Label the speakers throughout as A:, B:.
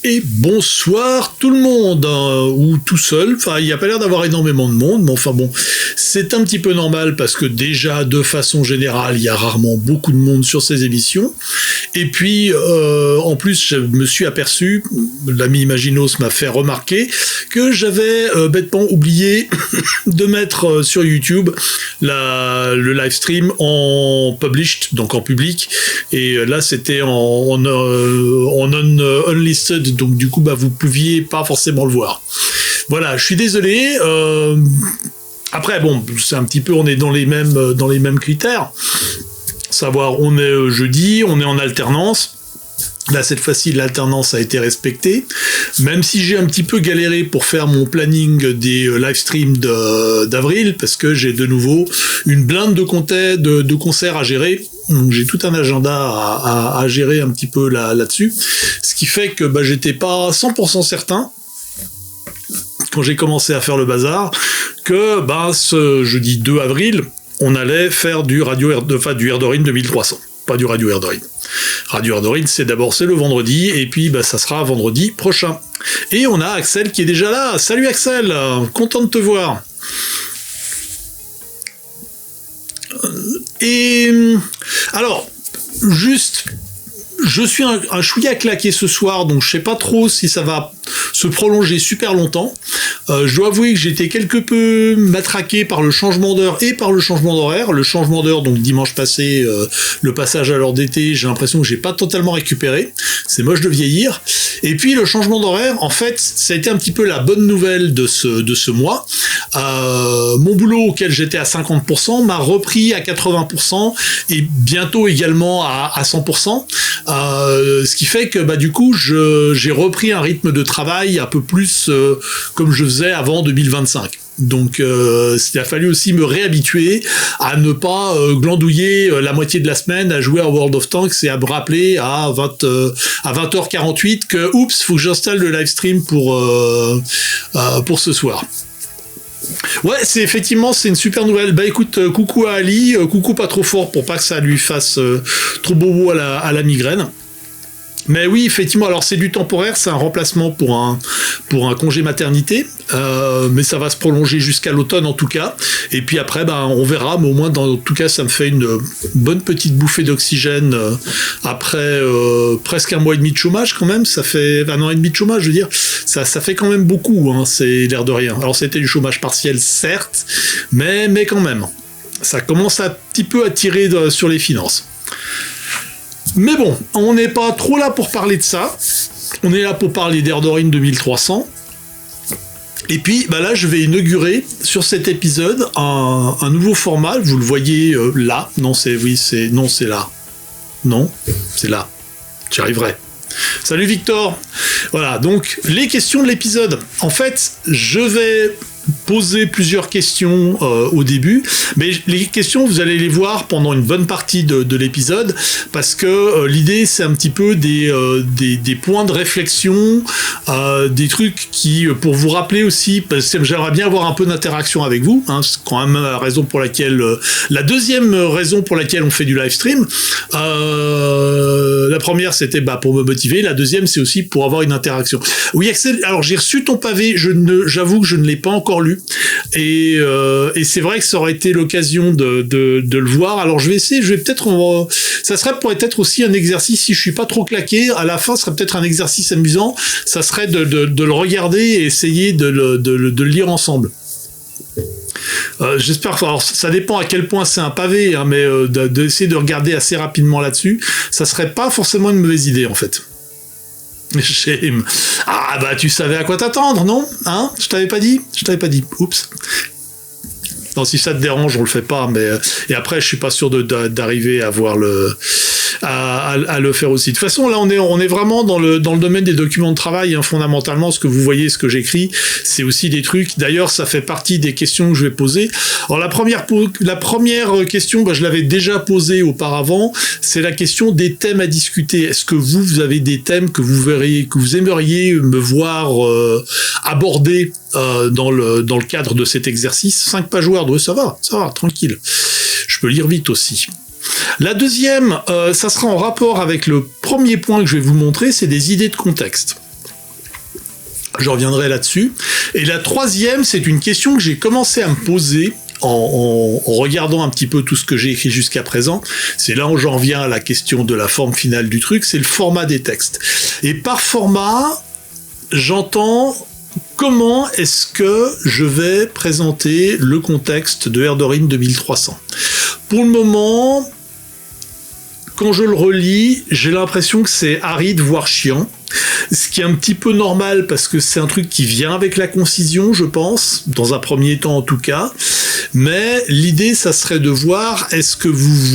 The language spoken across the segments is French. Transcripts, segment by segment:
A: Et bonsoir tout le monde, hein, ou tout seul, enfin il n'y a pas l'air d'avoir énormément de monde, mais enfin bon, c'est un petit peu normal parce que déjà de façon générale il y a rarement beaucoup de monde sur ces émissions, et puis en plus je me suis aperçu, l'ami Imaginos m'a fait remarquer que j'avais bêtement oublié de mettre sur YouTube le live stream en published, donc en public, et là c'était en unlisted, donc du coup vous pouviez pas forcément le voir. Voilà, je suis désolé. Après bon, c'est un petit peu, on est dans les mêmes critères. Savoir, on est jeudi, on est en alternance. Là, cette fois-ci, l'alternance a été respectée. Même si j'ai un petit peu galéré pour faire mon planning des live streams d'avril, parce que j'ai de nouveau une blinde de concerts à gérer. Donc j'ai tout un agenda à gérer un petit peu là-dessus. Ce qui fait que j'étais pas 100% certain, quand j'ai commencé à faire le bazar, que ce jeudi 2 avril, on allait faire du Erdorin 2300. Pas du Radio Erdorin. Radio Erdorin, c'est le vendredi, et puis ça sera vendredi prochain. Et on a Axel qui est déjà là. Salut Axel, content de te voir. Et alors, juste, je suis un chouïa claqué ce soir, donc je sais pas trop si ça va se prolonger super longtemps. Je dois avouer que j'étais quelque peu matraqué par le changement d'heure et par le changement d'horaire. Le changement d'heure, donc dimanche passé, le passage à l'heure d'été, j'ai l'impression que j'ai pas totalement récupéré. C'est moche de vieillir. Et puis le changement d'horaire, en fait, ça a été un petit peu la bonne nouvelle de ce mois. Mon boulot auquel j'étais à 50% m'a repris à 80% et bientôt également à 100%. Ce qui fait que du coup, j'ai repris un rythme de travail un peu plus comme je faisais avant 2025. Donc il a fallu aussi me réhabituer à ne pas glandouiller la moitié de la semaine à jouer à World of Tanks et à me rappeler à 20h48 que oups, faut que j'installe le live stream pour ce soir. Ouais, c'est une super nouvelle. Écoute, coucou à Ali, coucou pas trop fort pour pas que ça lui fasse trop bobo à la migraine. Mais oui, effectivement, alors c'est du temporaire, c'est un remplacement pour un congé maternité, mais ça va se prolonger jusqu'à l'automne en tout cas, et puis après on verra, mais au moins en tout cas ça me fait une bonne petite bouffée d'oxygène après presque 1 mois et demi de chômage quand même. Ça fait 1 an et demi de chômage, je veux dire, ça fait quand même beaucoup, hein, c'est l'air de rien. Alors c'était du chômage partiel certes, mais quand même, ça commence un petit peu à tirer sur les finances. Mais bon, on n'est pas trop là pour parler de ça. On est là pour parler d'Erdorin 2300. Et puis, là, je vais inaugurer sur cet épisode un nouveau format. Vous le voyez là. Non, c'est là. Non, c'est là. J'y arriverai. Salut Victor. Voilà, donc les questions de l'épisode. En fait, je vais poser plusieurs questions au début, mais les questions vous allez les voir pendant une bonne partie de l'épisode, parce que l'idée c'est un petit peu des points de réflexion, des trucs qui, pour vous rappeler aussi, parce que j'aimerais bien avoir un peu d'interaction avec vous, hein, c'est quand même la deuxième raison pour laquelle on fait du live stream. La première c'était pour me motiver, la deuxième c'est aussi pour avoir une interaction. Oui Axel, alors j'ai reçu ton pavé, j'avoue que je ne l'ai pas encore lu, et c'est vrai que ça aurait été l'occasion de le voir. Alors je vais essayer, ça serait peut-être aussi un exercice, si je suis pas trop claqué, à la fin ce serait peut-être un exercice amusant, ça serait de le regarder et essayer de le lire ensemble. J'espère, alors ça dépend à quel point c'est un pavé, hein, mais d'essayer de regarder assez rapidement là-dessus, ça serait pas forcément une mauvaise idée en fait. Tu savais à quoi t'attendre, non? Hein? Je t'avais pas dit. Oups. Non, si ça te dérange, on le fait pas, mais et après je suis pas sûr d'arriver à voir à le faire aussi. De toute façon, là on est vraiment dans le domaine des documents de travail, hein, fondamentalement. Ce que vous voyez, ce que j'écris, c'est aussi des trucs. D'ailleurs, ça fait partie des questions que je vais poser. Alors la première question, je l'avais déjà posée auparavant. C'est la question des thèmes à discuter. Est-ce que vous avez des thèmes que vous aimeriez me voir aborder dans le cadre de cet exercice? 5 pages Word, ça va, tranquille. Je peux lire vite aussi. La deuxième, ça sera en rapport avec le premier point que je vais vous montrer, c'est des idées de contexte. Je reviendrai là-dessus. Et la troisième, c'est une question que j'ai commencé à me poser en regardant un petit peu tout ce que j'ai écrit jusqu'à présent. C'est là où j'en reviens à la question de la forme finale du truc, c'est le format des textes. Et par format, j'entends comment est-ce que je vais présenter le contexte de Erdorin 2300. Pour le moment, quand je le relis, j'ai l'impression que c'est aride, voire chiant. Ce qui est un petit peu normal parce que c'est un truc qui vient avec la concision, je pense, dans un premier temps en tout cas. Mais l'idée, ça serait de voir, est-ce que vous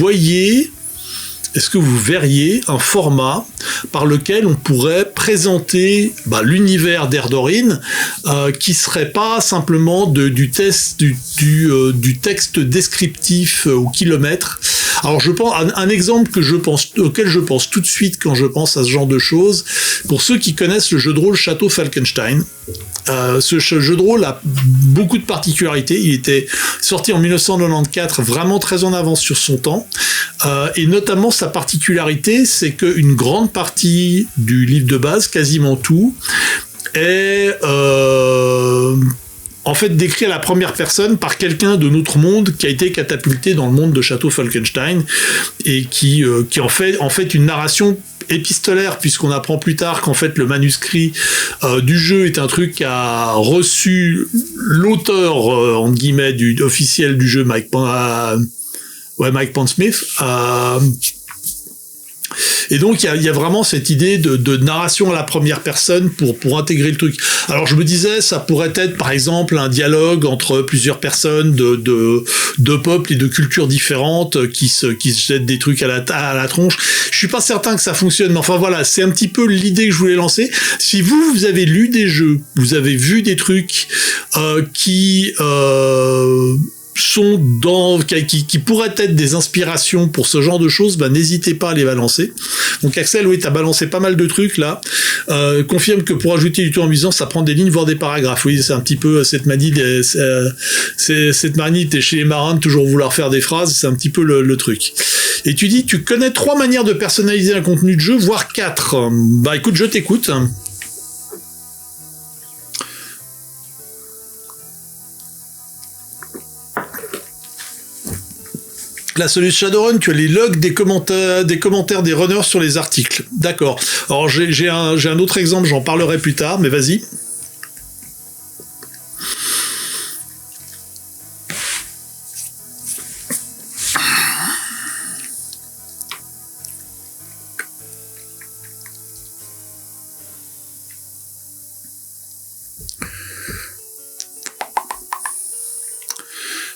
A: verriez un format par lequel on pourrait présenter l'univers d'Erdorin qui serait pas simplement du texte descriptif au kilomètre. Alors je pense un exemple auquel je pense tout de suite quand je pense à ce genre de choses. Pour ceux qui connaissent le jeu de rôle Château Falkenstein, ce jeu de rôle a beaucoup de particularités. Il était sorti en 1994, vraiment très en avance sur son temps. Et notamment sa particularité, c'est qu'une grande partie du livre de base, quasiment tout, est en fait décrit à la première personne par quelqu'un de notre monde qui a été catapulté dans le monde de Château Falkenstein et qui en fait une narration épistolaire, puisqu'on apprend plus tard qu'en fait le manuscrit du jeu est un truc qu'a reçu l'auteur entre guillemets officiel du jeu, Mike Pondsmith. Et donc il y a vraiment cette idée de narration à la première personne pour intégrer le truc. Alors je me disais, ça pourrait être par exemple un dialogue entre plusieurs personnes de peuples et de cultures différentes qui se jettent des trucs à la tronche. Je suis pas certain que ça fonctionne, mais enfin voilà, c'est un petit peu l'idée que je voulais lancer. Si vous avez lu des jeux, vous avez vu des trucs qui pourraient être des inspirations pour ce genre de choses, n'hésitez pas à les balancer. Donc Axel, oui, t'as balancé pas mal de trucs là. Confirme que pour ajouter du ton amusant, ça prend des lignes, voire des paragraphes. Oui, c'est un petit peu cette manie t'es chez les marins de toujours vouloir faire des phrases, c'est un petit peu le truc. Et tu dis, tu connais 3 manières de personnaliser un contenu de jeu, voire 4. Écoute, je t'écoute. La solution Shadowrun, tu as les logs des commentaires des runners sur les articles. D'accord. Alors j'ai un autre exemple, j'en parlerai plus tard, mais vas-y.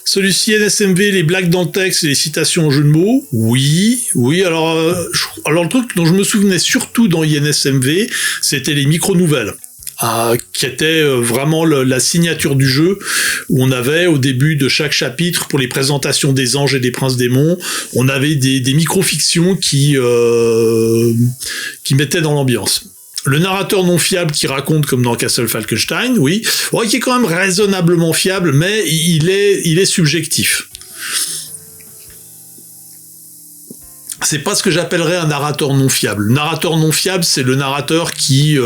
A: Celui-ci, NSMV, les blagues dans le texte et les citations en jeu de mots. Oui. Alors le truc dont je me souvenais surtout dans INSMV, c'était les micro-nouvelles. Qui était vraiment la signature du jeu, où on avait au début de chaque chapitre, pour les présentations des anges et des princes démons, on avait des micro-fictions qui mettaient dans l'ambiance. Le narrateur non fiable qui raconte comme dans Castle Falkenstein, oui, qui est quand même raisonnablement fiable, mais il est subjectif. C'est pas ce que j'appellerais un narrateur non fiable. Le narrateur non fiable, c'est le narrateur qui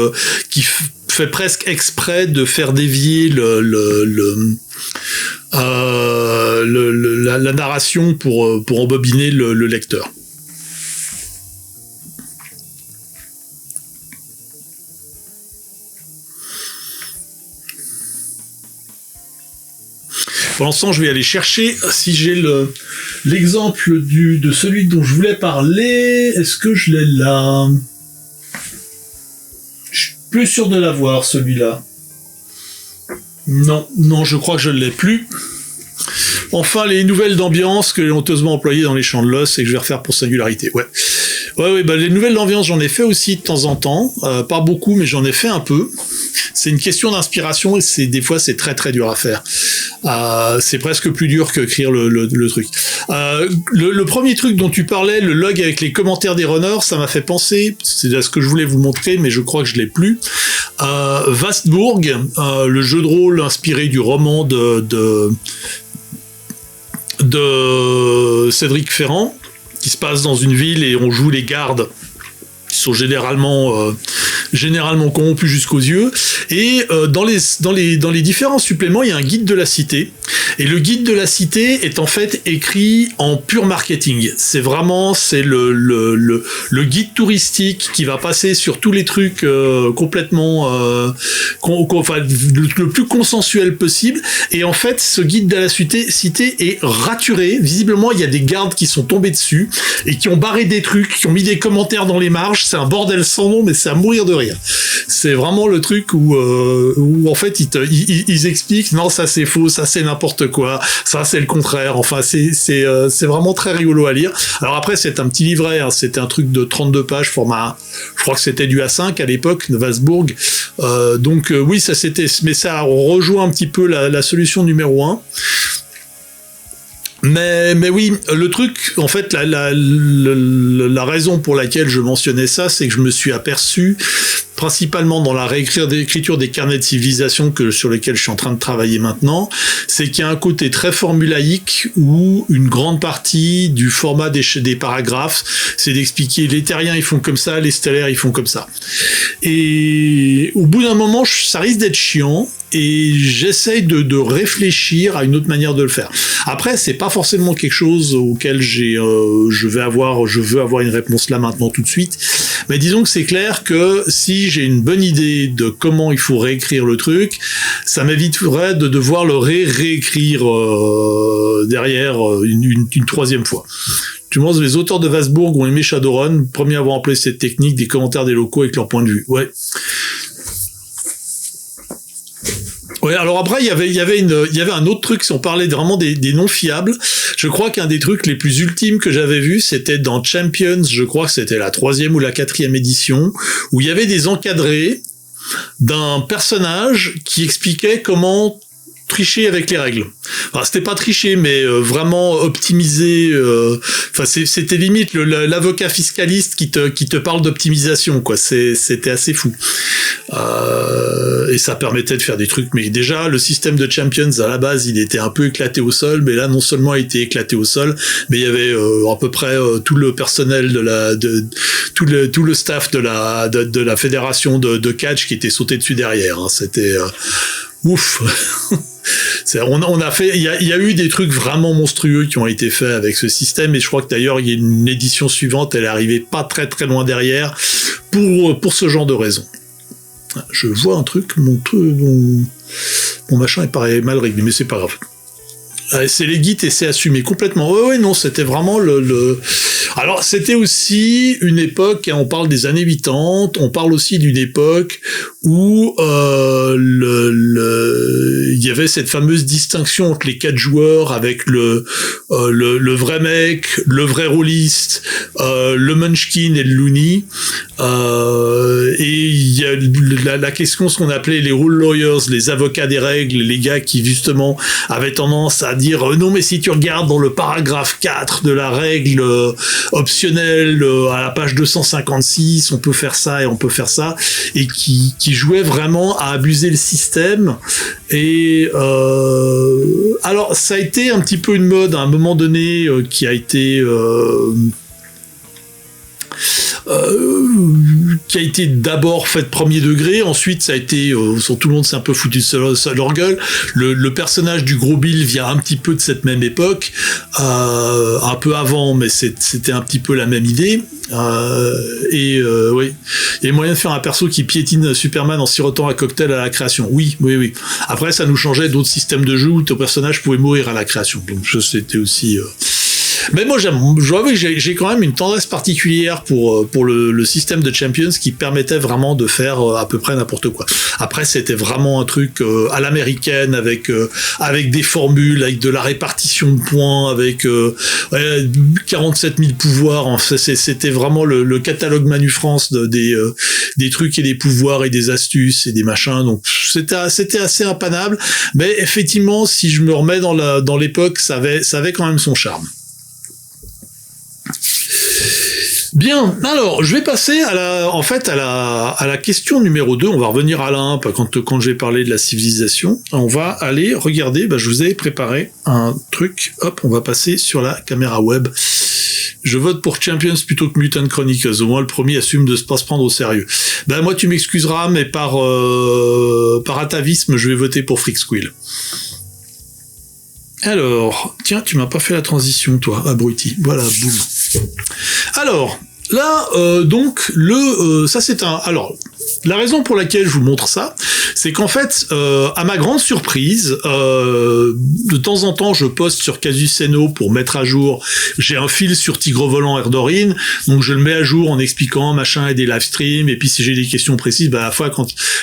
A: fait presque exprès de faire dévier la narration pour embobiner le lecteur. Pour l'instant, je vais aller chercher si j'ai l'exemple de celui dont je voulais parler. Est-ce que je l'ai là? Je suis plus sûr de l'avoir, celui-là. Non, je crois que je ne l'ai plus. Enfin, les nouvelles d'ambiance que j'ai honteusement employées dans les champs de l'os et que je vais refaire pour Singularité. Ouais, les nouvelles d'ambiance, j'en ai fait aussi de temps en temps. Pas beaucoup, mais j'en ai fait un peu. C'est une question d'inspiration et des fois, c'est très très dur à faire. C'est presque plus dur que écrire le truc. Le premier truc dont tu parlais, le log avec les commentaires des runners, ça m'a fait penser, c'est à ce que je voulais vous montrer, mais je crois que je l'ai plus. Vastburg, le jeu de rôle inspiré du roman de Cédric Ferrand, qui se passe dans une ville et on joue les gardes qui sont généralement corrompus jusqu'aux yeux. Et dans les différents suppléments, il y a un guide de la cité. Et le guide de la cité est en fait écrit en pur marketing. C'est le guide touristique qui va passer sur tous les trucs complètement le plus consensuel possible. Et en fait, ce guide de la cité est raturé. Visiblement, il y a des gardes qui sont tombés dessus et qui ont barré des trucs, qui ont mis des commentaires dans les marges. C'est un bordel sans nom, mais c'est à mourir de rire. C'est vraiment le truc où en fait ils expliquent non, ça c'est faux, ça c'est n'importe quoi, ça c'est le contraire. Enfin c'est vraiment très rigolo à lire. Alors après c'est un petit livret, hein, c'était un truc de 32 pages format, je crois que c'était du A5 à l'époque de Wasbourg. Donc oui, ça c'était, mais ça rejoint un petit peu la solution numéro 1. Mais oui, le truc, en fait, la raison pour laquelle je mentionnais ça, c'est que je me suis aperçu, principalement dans la réécriture des carnets de civilisation sur lesquels je suis en train de travailler maintenant, c'est qu'il y a un côté très formulaïque où une grande partie du format des paragraphes, c'est d'expliquer les terriens ils font comme ça, les stellaires ils font comme ça. Et au bout d'un moment, ça risque d'être chiant. Et j'essaye de réfléchir à une autre manière de le faire. Après, c'est pas forcément quelque chose auquel je veux avoir une réponse là maintenant tout de suite. Mais disons que c'est clair que si j'ai une bonne idée de comment il faut réécrire le truc, ça m'éviterait de devoir le réécrire derrière une troisième fois. Tu penses, les auteurs de Wasbourg ont aimé Shadowrun, premier à avoir employé cette technique, des commentaires des locaux avec leur point de vue. Ouais. Ouais, alors après, il y avait un autre truc, si on parlait vraiment des non fiables. Je crois qu'un des trucs les plus ultimes que j'avais vu, c'était dans Champions, je crois que c'était la 3e ou la 4e édition, où il y avait des encadrés d'un personnage qui expliquait comment tricher avec les règles. Enfin, c'était pas tricher, mais vraiment optimiser. Enfin, c'était limite l'avocat fiscaliste qui te parle d'optimisation, quoi. C'était assez fou. Et ça permettait de faire des trucs. Mais déjà, le système de Champions à la base, il était un peu éclaté au sol. Mais là, non seulement il était éclaté au sol, mais il y avait à peu près tout le personnel tout le staff de la fédération de catch qui était sauté dessus derrière. Hein. C'était ouf. Il y a eu des trucs vraiment monstrueux qui ont été faits avec ce système, et je crois que d'ailleurs il y a une édition suivante, elle est arrivée pas très très loin derrière pour ce genre de raisons. Je vois un truc, mon machin est paraît mal réglé, mais c'est pas grave. C'est les guides et c'est assumé complètement. Ouais, non, c'était vraiment Alors, c'était aussi une époque, on parle des années 80, on parle aussi d'une époque où il y avait cette fameuse distinction entre les 4 joueurs avec le vrai mec, le vrai rôliste, le munchkin et le loony. Et il y a la question, ce qu'on appelait les rule lawyers, les avocats des règles, les gars qui justement avaient tendance à dire non, mais si tu regardes dans le paragraphe 4 de la règle optionnelle à la page 256, on peut faire ça et on peut faire ça, et qui jouaient vraiment à abuser le système. Et alors ça a été un petit peu une mode à un moment donné qui a été d'abord fait premier degré, ensuite ça a été tout le monde s'est un peu foutu de leur gueule. Le personnage du gros Bill vient un petit peu de cette même époque, un peu avant, mais c'était un petit peu la même idée. Oui, il y a moyen de faire un perso qui piétine Superman en sirotant un cocktail à la création. Oui. Après, ça nous changeait d'autres systèmes de jeu où ton personnage pouvait mourir à la création. Donc c'était aussi mais moi, je dois avouer que j'ai quand même une tendresse particulière pour le système de Champions qui permettait vraiment de faire à peu près n'importe quoi. Après, c'était vraiment un truc à l'américaine avec des formules, avec de la répartition de points, avec 47 000 pouvoirs. Enfin, c'était vraiment le catalogue Manu France des trucs et des pouvoirs et des astuces et des machins. Donc, c'était assez impanable. Mais effectivement, si je me remets dans l'époque, ça avait quand même son charme. Bien, alors je vais passer à la question numéro 2. On va revenir à la 1 quand j'ai parlé de la civilisation. On va aller regarder, je vous ai préparé un truc. Hop, on va passer sur la caméra web. Je vote pour Champions plutôt que Mutant Chronicles. Au moins, le premier assume de pas se prendre au sérieux. Ben, moi, tu m'excuseras, mais par atavisme, je vais voter pour Freak Squill. Alors, tiens, tu m'as pas fait la transition, toi, abruti. Voilà, boum. Alors, là, donc, ça c'est un... Alors, la raison pour laquelle je vous montre ça, c'est qu'en fait, à ma grande surprise, de temps en temps, je poste sur Casus Enno pour mettre à jour. J'ai un fil sur Tigre Volant Erdorin, donc je le mets à jour en expliquant machin et des live streams. Et puis si j'ai des questions précises, bah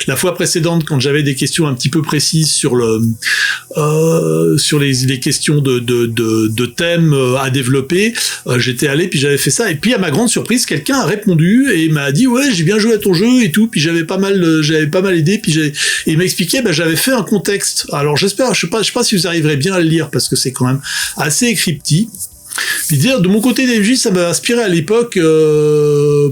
A: la fois précédente, quand j'avais des questions un petit peu précises sur sur les questions de thèmes à développer, j'étais allé puis j'avais fait ça. Et puis à ma grande surprise, quelqu'un a répondu et m'a dit ouais, j'ai bien joué à ton jeu et tout. Puis j'avais pas mal aidé. Puis il m'a expliqué, bah, j'avais fait un contexte. Alors j'espère, je sais pas si vous arriverez bien à le lire parce que c'est quand même assez cryptique. Puis dire, de mon côté DMJ, ça m'a inspiré à l'époque,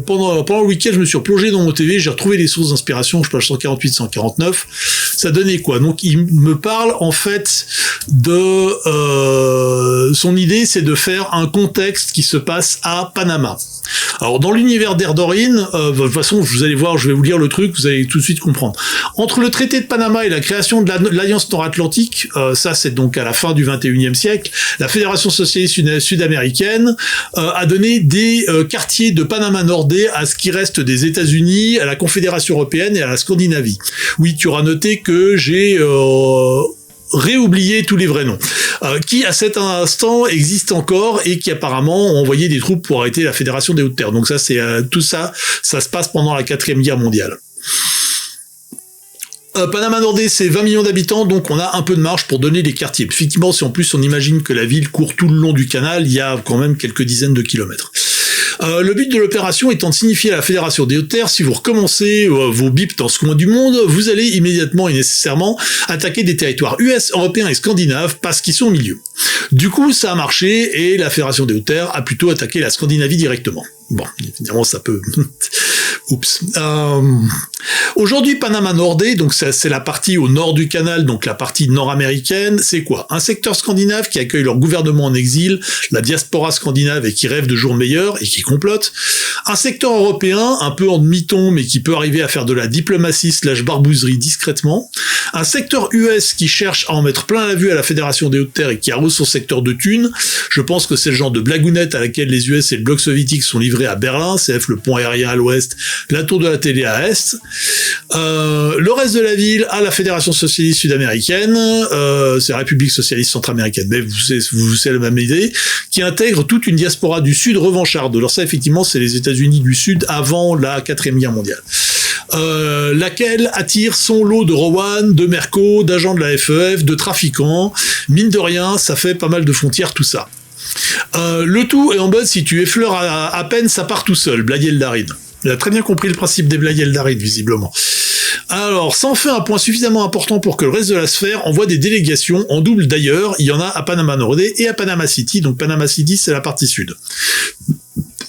A: pendant le week-end, je me suis replongé dans mon TV, j'ai retrouvé les sources d'inspiration, je page 148, 149, ça donnait quoi? Donc il me parle en fait de son idée, c'est de faire un contexte qui se passe à Panama. Alors dans l'univers d'Erdorin, de toute façon vous allez voir, je vais vous lire le truc, vous allez tout de suite comprendre. Entre le traité de Panama et la création de l'Alliance Nord-Atlantique, ça c'est donc à la fin du 21e siècle, la Fédération socialiste sud-américaine a donné des quartiers de Panama Nordais à ce qui reste des États-Unis, à la Confédération européenne et à la Scandinavie. Oui, tu auras noté que j'ai réoublié tous les vrais noms, qui à cet instant existent encore et qui apparemment ont envoyé des troupes pour arrêter la Fédération des Hautes-Terres. Donc ça, c'est tout ça, ça se passe pendant la 4e guerre mondiale. Panama Nordais, c'est 20 millions d'habitants, donc on a un peu de marge pour donner les quartiers. Effectivement, si en plus on imagine que la ville court tout le long du canal, il y a quand même quelques dizaines de kilomètres. Le but de l'opération étant de signifier à la Fédération des Hautes-Terres, si vous recommencez vos bips dans ce coin du monde, vous allez immédiatement et nécessairement attaquer des territoires US, européens et scandinaves parce qu'ils sont au milieu. Du coup, ça a marché et la Fédération des Hautes-Terres a plutôt attaqué la Scandinavie directement. Bon, évidemment, ça peut... Oups. Aujourd'hui, Panama Nordais, donc c'est la partie au nord du canal, donc la partie nord-américaine, c'est quoi? Un secteur scandinave qui accueille leur gouvernement en exil, la diaspora scandinave et qui rêve de jours meilleurs et qui complote. Un secteur européen, un peu en demi-ton, mais qui peut arriver à faire de la diplomatie / barbouzerie discrètement. Un secteur US qui cherche à en mettre plein la vue à la Fédération des Hautes-Terres et qui arrose son secteur de thunes. Je pense que c'est le genre de blagounette à laquelle les US et le bloc soviétique sont livrés à Berlin, CF le pont aérien à l'ouest, la tour de la télé à l'est. Le reste de la ville à la Fédération socialiste sud-américaine, c'est la République socialiste centra-américaine, mais vous savez la même idée, qui intègre toute une diaspora du Sud revancharde. Alors ça, effectivement, c'est les États-Unis du Sud avant la 4e guerre mondiale. Laquelle attire son lot de Rowan, de Merco, d'agents de la FEF, de trafiquants. Mine de rien, ça fait pas mal de frontières, tout ça. Le tout est en mode, si tu effleures à peine, ça part tout seul, Blaye Eldarin. Il a très bien compris le principe des Blaye Eldarin, visiblement. Alors, ça en fait un point suffisamment important pour que le reste de la sphère envoie des délégations, en double d'ailleurs, il y en a à Panama Nordais et à Panama City, donc Panama City c'est la partie sud.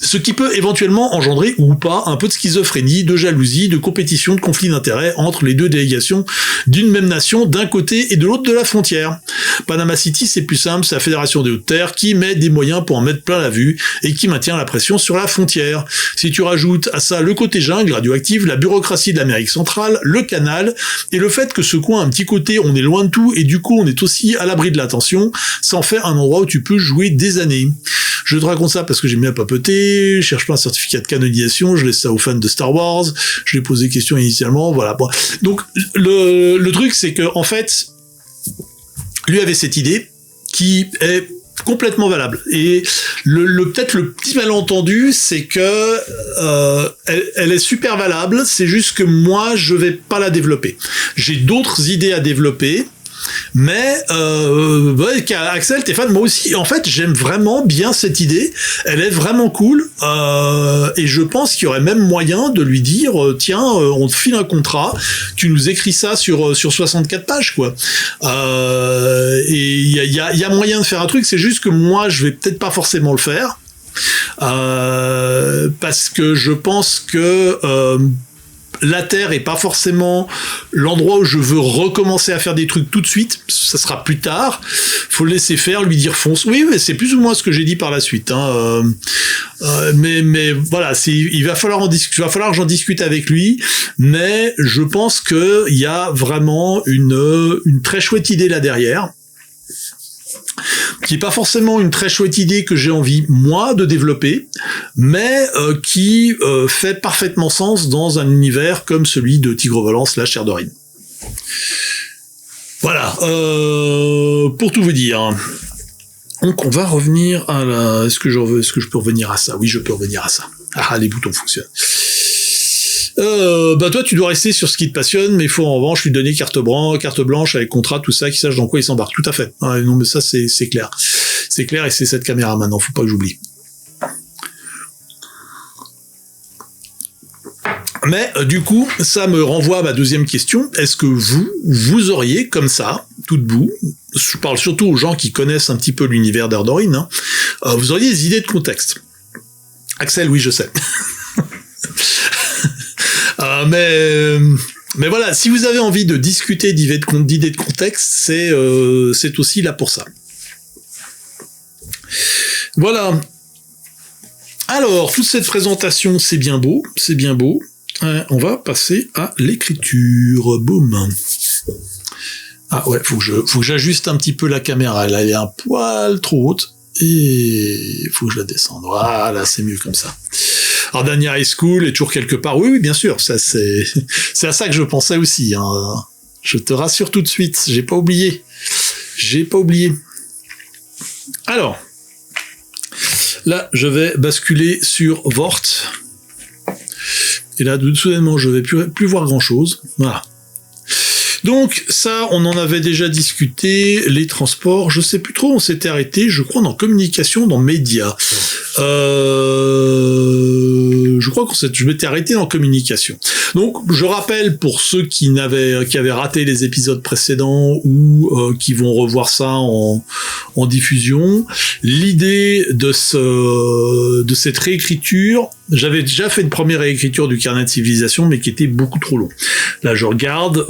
A: Ce qui peut éventuellement engendrer, ou pas, un peu de schizophrénie, de jalousie, de compétition, de conflit d'intérêts entre les deux délégations d'une même nation, d'un côté et de l'autre de la frontière. Panama City, c'est plus simple, c'est la Fédération des Hautes-Terres qui met des moyens pour en mettre plein la vue et qui maintient la pression sur la frontière. Si tu rajoutes à ça le côté jungle, radioactif, la bureaucratie de l'Amérique centrale, le canal, et le fait que ce coin a un petit côté, on est loin de tout, et du coup on est aussi à l'abri de l'attention, ça en fait un endroit où tu peux jouer des années. Je te raconte ça parce que j'aime bien papoter, je cherche pas un certificat de canonisation, je laisse ça aux fans de Star Wars, je l'ai posé question initialement, voilà. Bon. Donc le truc c'est que en fait, lui avait cette idée qui est complètement valable. Et peut-être le petit malentendu, c'est que elle est super valable, c'est juste que moi je vais pas la développer. J'ai d'autres idées à développer. Mais Axel, t'es fan, moi aussi. En fait, j'aime vraiment bien cette idée. Elle est vraiment cool. Et je pense qu'il y aurait même moyen de lui dire tiens, on te file un contrat, tu nous écris ça sur 64 pages, quoi. Et il y a moyen de faire un truc. C'est juste que moi, je vais peut-être pas forcément le faire. Parce que je pense que la Terre est pas forcément l'endroit où je veux recommencer à faire des trucs tout de suite. Ça sera plus tard. Faut le laisser faire, lui dire fonce. Oui, mais c'est plus ou moins ce que j'ai dit par la suite. Hein. Mais voilà, il va falloir que j'en discute avec lui. Mais je pense que il y a vraiment une très chouette idée là derrière, qui est pas forcément une très chouette idée que j'ai envie, moi, de développer, mais qui fait parfaitement sens dans un univers comme celui de Tigre Volant / Erdorin. Voilà, pour tout vous dire. Donc on va revenir à la... Est-ce que je peux revenir à ça? Oui, je peux revenir à ça. Ah, les boutons fonctionnent. Toi tu dois rester sur ce qui te passionne, mais il faut en revanche lui donner carte blanche avec contrat, tout ça, qu'il sache dans quoi il s'embarque. Tout à fait. Ouais, non mais ça c'est clair. C'est clair, et c'est cette caméra maintenant, faut pas que j'oublie. Mais du coup, ça me renvoie à ma deuxième question. Est-ce que vous auriez comme ça, tout debout, je parle surtout aux gens qui connaissent un petit peu l'univers d'Erdorin, hein, vous auriez des idées de contexte? Axel, oui, je sais. Mais voilà, si vous avez envie de discuter d'idées de contexte, c'est aussi là pour ça. Voilà. Alors, toute cette présentation, c'est bien beau. On va passer à l'écriture. Boum. Ah ouais, faut que j'ajuste un petit peu la caméra. Elle est un poil trop haute. Et faut que je la descende. Voilà, c'est mieux comme ça. Ardania High School est toujours quelque part. Oui, bien sûr. Ça, c'est à ça que je pensais aussi. Hein. Je te rassure tout de suite. J'ai pas oublié. Alors, là, je vais basculer sur Vort. Et là, soudainement, je vais plus voir grand-chose. Voilà. Donc, ça, on en avait déjà discuté, les transports, je sais plus trop, on s'était arrêté, je crois, dans communication, dans médias. Je crois je m'étais arrêté en communication. Donc, je rappelle pour ceux qui avaient raté les épisodes précédents ou qui vont revoir ça en diffusion, l'idée de cette réécriture. J'avais déjà fait une première réécriture du carnet de civilisation, mais qui était beaucoup trop long. Là, je regarde,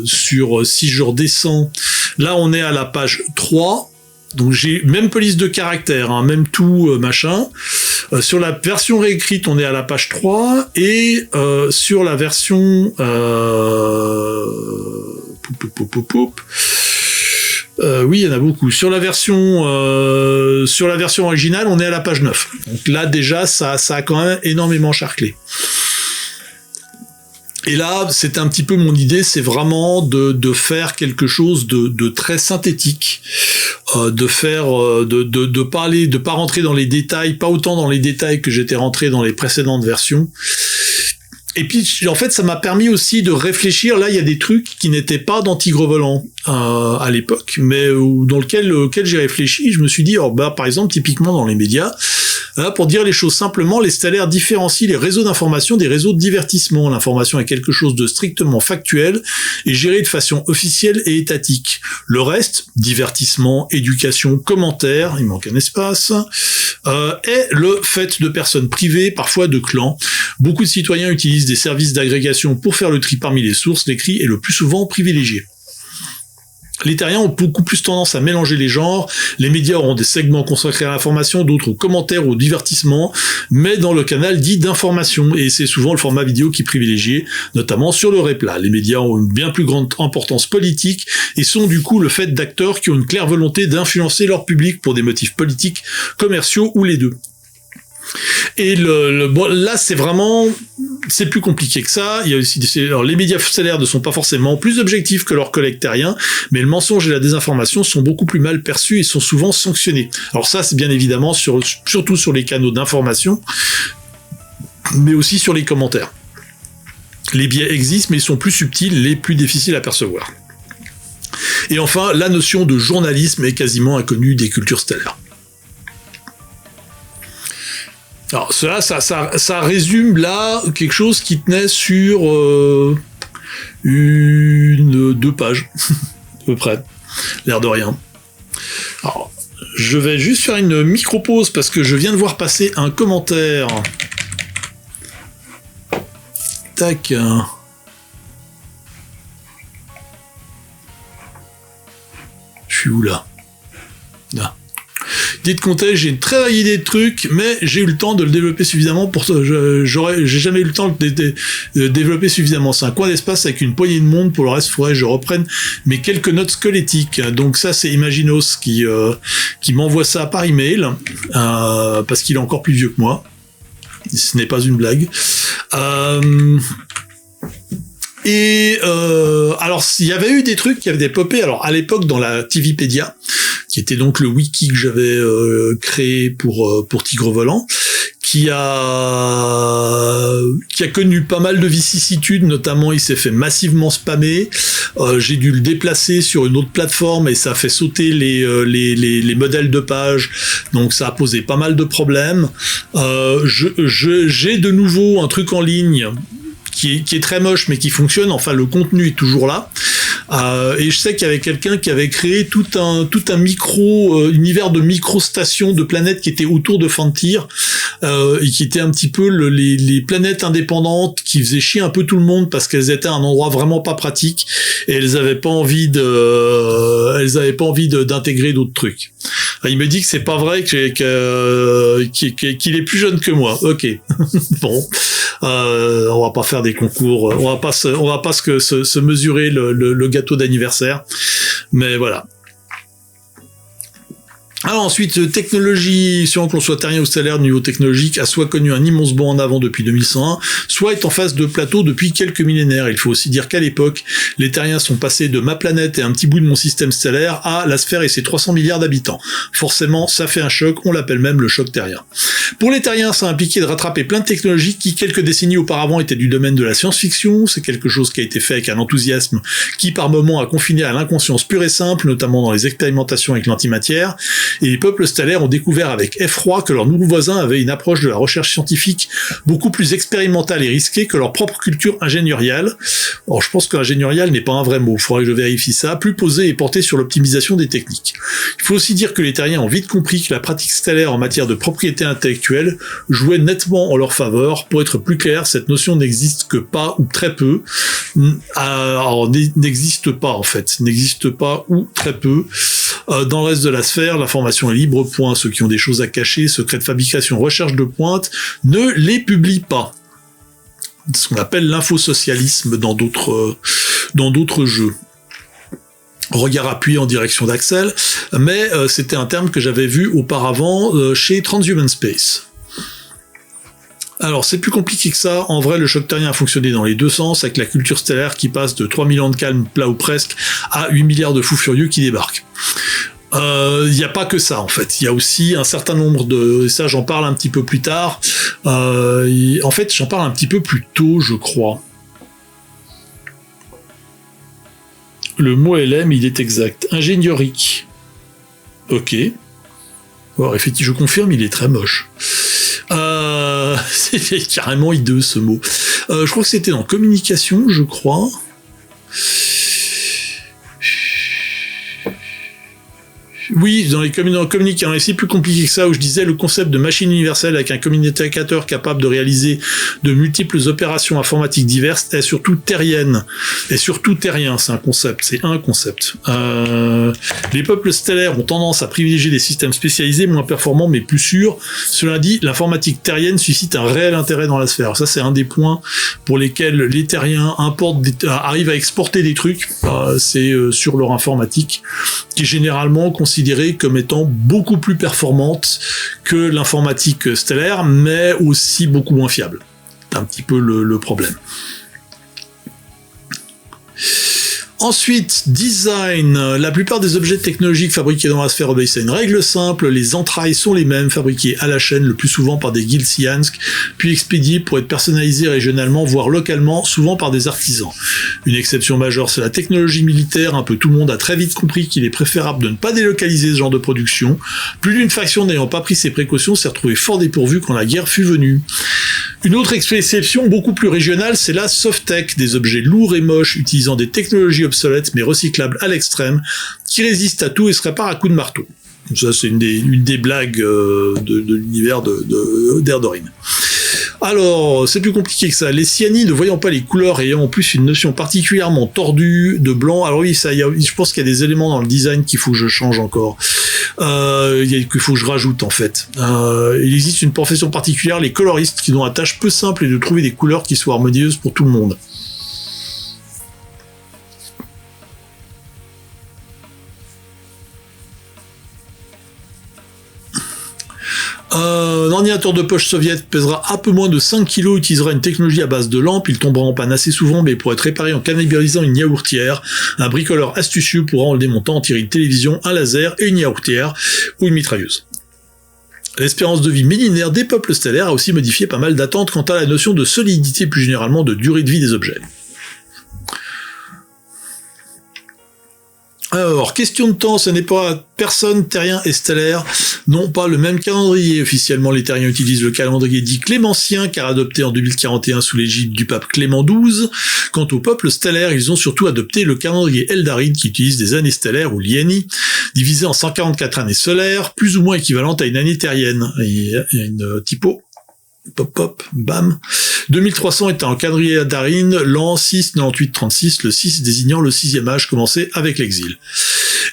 A: si je redescends, là, on est à la page 3, donc j'ai même police de caractères, hein, même tout, machin. Sur la version réécrite, on est à la page 3, et sur la version... oui, il y en a beaucoup. Sur la version originale, on est à la page 9. Donc là, déjà, ça a quand même énormément charclé. Et là, c'est un petit peu mon idée, c'est vraiment de faire quelque chose de très synthétique, de parler, de pas rentrer dans les détails, pas autant dans les détails que j'étais rentré dans les précédentes versions. Et puis, en fait, ça m'a permis aussi de réfléchir. Là, il y a des trucs qui n'étaient pas dans Tigre Volant à l'époque, mais dans lequel j'ai réfléchi. Je me suis dit, par exemple, typiquement dans les médias, pour dire les choses simplement, les stellaires différencient les réseaux d'information des réseaux de divertissement. L'information est quelque chose de strictement factuel et géré de façon officielle et étatique. Le reste, divertissement, éducation, commentaires, il manque un espace, est le fait de personnes privées, parfois de clans. Beaucoup de citoyens utilisent des services d'agrégation pour faire le tri parmi les sources. L'écrit est le plus souvent privilégié. Les terriens ont beaucoup plus tendance à mélanger les genres, les médias auront des segments consacrés à l'information, d'autres aux commentaires ou au divertissement, mais dans le canal dit d'information, et c'est souvent le format vidéo qui est privilégié, notamment sur le replat. Les médias ont une bien plus grande importance politique, et sont du coup le fait d'acteurs qui ont une claire volonté d'influencer leur public pour des motifs politiques, commerciaux ou les deux. Et là, c'est plus compliqué que ça. Il y a aussi alors, les médias stellaires ne sont pas forcément plus objectifs que leurs collègues terriens, mais le mensonge et la désinformation sont beaucoup plus mal perçus et sont souvent sanctionnés. Alors ça, c'est bien évidemment surtout sur les canaux d'information, mais aussi sur les commentaires. Les biais existent, mais ils sont plus subtils et plus difficiles à percevoir. Et enfin, la notion de journalisme est quasiment inconnue des cultures stellaires. Alors cela, ça résume là quelque chose qui tenait sur 2 pages, à peu près, l'air de rien. Alors, je vais juste faire une micro-pause parce que je viens de voir passer un commentaire tac. Je suis où là? Là. Idée de contexte, j'ai une très vague idée de truc, mais j'ai eu le temps de le développer suffisamment pour ça. J'ai jamais eu le temps de développer suffisamment. C'est un coin d'espace avec une poignée de monde. Pour le reste, il faudrait que je reprenne mes quelques notes squelettiques. Donc ça, c'est Imaginos qui m'envoie ça par email, parce qu'il est encore plus vieux que moi. Ce n'est pas une blague. Alors, il y avait eu des trucs qui avaient popé. Alors, à l'époque, dans la TVpedia, qui était donc le wiki que j'avais créé pour Tigre Volant, qui a connu pas mal de vicissitudes, notamment il s'est fait massivement spammer. J'ai dû le déplacer sur une autre plateforme et ça a fait sauter les modèles de page, donc ça a posé pas mal de problèmes. J'ai de nouveau un truc en ligne qui est très moche mais qui fonctionne, enfin le contenu est toujours là. Et je sais qu'il y avait quelqu'un qui avait créé tout un univers de micro-stations de planètes qui étaient autour de Fantir, et qui étaient un petit peu les planètes indépendantes qui faisaient chier un peu tout le monde parce qu'elles étaient à un endroit vraiment pas pratique et elles avaient pas envie d'intégrer d'autres trucs. Il me dit que c'est pas vrai qu'il est plus jeune que moi. Ok. Bon. On va pas faire des concours, on va pas se mesurer le gâteau d'anniversaire, mais voilà. Alors ensuite, technologie, selon qu'on soit terrien ou stellaire, niveau technologique, a soit connu un immense bond en avant depuis 2101, soit est en phase de plateau depuis quelques millénaires. Il faut aussi dire qu'à l'époque, les terriens sont passés de ma planète et un petit bout de mon système stellaire à la sphère et ses 300 milliards d'habitants. Forcément, ça fait un choc, on l'appelle même le choc terrien. Pour les terriens, ça a impliqué de rattraper plein de technologies qui, quelques décennies auparavant, étaient du domaine de la science-fiction. C'est quelque chose qui a été fait avec un enthousiasme qui, par moments, a confiné à l'inconscience pure et simple, notamment dans les expérimentations avec l'antimatière. Et les peuples stellaires ont découvert avec effroi que leurs nouveaux voisins avaient une approche de la recherche scientifique beaucoup plus expérimentale et risquée que leur propre culture ingénieriale. Or, je pense que ingénierial n'est pas un vrai mot, il faudrait que je vérifie ça, plus posée et portée sur l'optimisation des techniques. Il faut aussi dire que les terriens ont vite compris que la pratique stellaire en matière de propriété intellectuelle jouait nettement en leur faveur. Pour être plus clair, cette notion n'existe que pas ou très peu. Alors, n'existe pas en fait, n'existe pas ou très peu. Dans le reste de la sphère, l'information est libre, point. Ceux qui ont des choses à cacher, secrets de fabrication, recherche de pointe, ne les publient pas. Ce qu'on appelle l'infosocialisme dans d'autres jeux. Regard appuyé en direction d'Axel, mais c'était un terme que j'avais vu auparavant chez Transhuman Space. Alors, c'est plus compliqué que ça. En vrai, le choc terrien a fonctionné dans les deux sens, avec la culture stellaire qui passe de 3 000 ans de calme plat ou presque à 8 milliards de fous furieux qui débarquent. Il n'y a pas que ça, en fait. Il y a aussi un certain nombre de... Et ça, j'en parle un petit peu plus tard. En fait, j'en parle un petit peu plus tôt, je crois. Le mot LM, il est exact. Ingénieurique. Ok. Alors, effectivement, je confirme, il est très moche. C'est carrément hideux ce mot. Je crois que c'était dans communication, je crois. Oui, dans les communications, c'est plus compliqué que ça, où je disais le concept de machine universelle avec un communicateur capable de réaliser de multiples opérations informatiques diverses est surtout terrienne. Et surtout terrien, c'est un concept. Les peuples stellaires ont tendance à privilégier des systèmes spécialisés, moins performants, mais plus sûrs. Cela dit, l'informatique terrienne suscite un réel intérêt dans la sphère. Ça, c'est un des points pour lesquels les terriens arrivent à exporter des trucs. C'est sur leur informatique, qui est généralement considérée comme étant beaucoup plus performante que l'informatique stellaire, mais aussi beaucoup moins fiable. C'est un petit peu le problème. Ensuite, design. La plupart des objets technologiques fabriqués dans la sphère obéissent à une règle simple. Les entrailles sont les mêmes, fabriquées à la chaîne, le plus souvent par des guildes Siansk, puis expédiées pour être personnalisées régionalement, voire localement, souvent par des artisans. Une exception majeure, c'est la technologie militaire. Un peu tout le monde a très vite compris qu'il est préférable de ne pas délocaliser ce genre de production. Plus d'une faction n'ayant pas pris ses précautions s'est retrouvée fort dépourvue quand la guerre fut venue. Une autre exception beaucoup plus régionale, c'est la soft-tech, des objets lourds et moches utilisant des technologies obsolètes mais recyclables à l'extrême, qui résistent à tout et se réparent à coups de marteau. Ça, c'est une des blagues de l'univers d'Erdorine. Alors, c'est plus compliqué que ça. Les Cyani, ne voyant pas les couleurs, ayant en plus une notion particulièrement tordue de blanc. Alors oui, je pense qu'il y a des éléments dans le design qu'il faut que je change encore. Qu'il faut que je rajoute en fait. Il existe une profession particulière, les coloristes, qui ont la tâche peu simple et de trouver des couleurs qui soient harmonieuses pour tout le monde. Un ordinateur de poche soviète pèsera un peu moins de 5 kg, utilisera une technologie à base de lampe, il tombera en panne assez souvent, mais pourrait être réparé en cannibalisant une yaourtière. Un bricoleur astucieux pourra, en le démontant, en tirer une télévision, un laser et une yaourtière ou une mitrailleuse. L'espérance de vie millénaire des peuples stellaires a aussi modifié pas mal d'attentes quant à la notion de solidité, plus généralement de durée de vie des objets. Alors, question de temps, ce n'est pas personne, terrien et stellaire, n'ont pas le même calendrier. Officiellement, les terriens utilisent le calendrier dit clémentien, car adopté en 2041 sous l'égide du pape Clément XII. Quant au peuple stellaire, ils ont surtout adopté le calendrier eldaride, qui utilise des années stellaires, ou lieni, divisées en 144 années solaires, plus ou moins équivalentes à une année terrienne. Il y a une typo. Pop, pop, bam. 2300 est un calendrier eldaride, l'an 698-36, le 6 désignant le 6e âge commencé avec l'exil.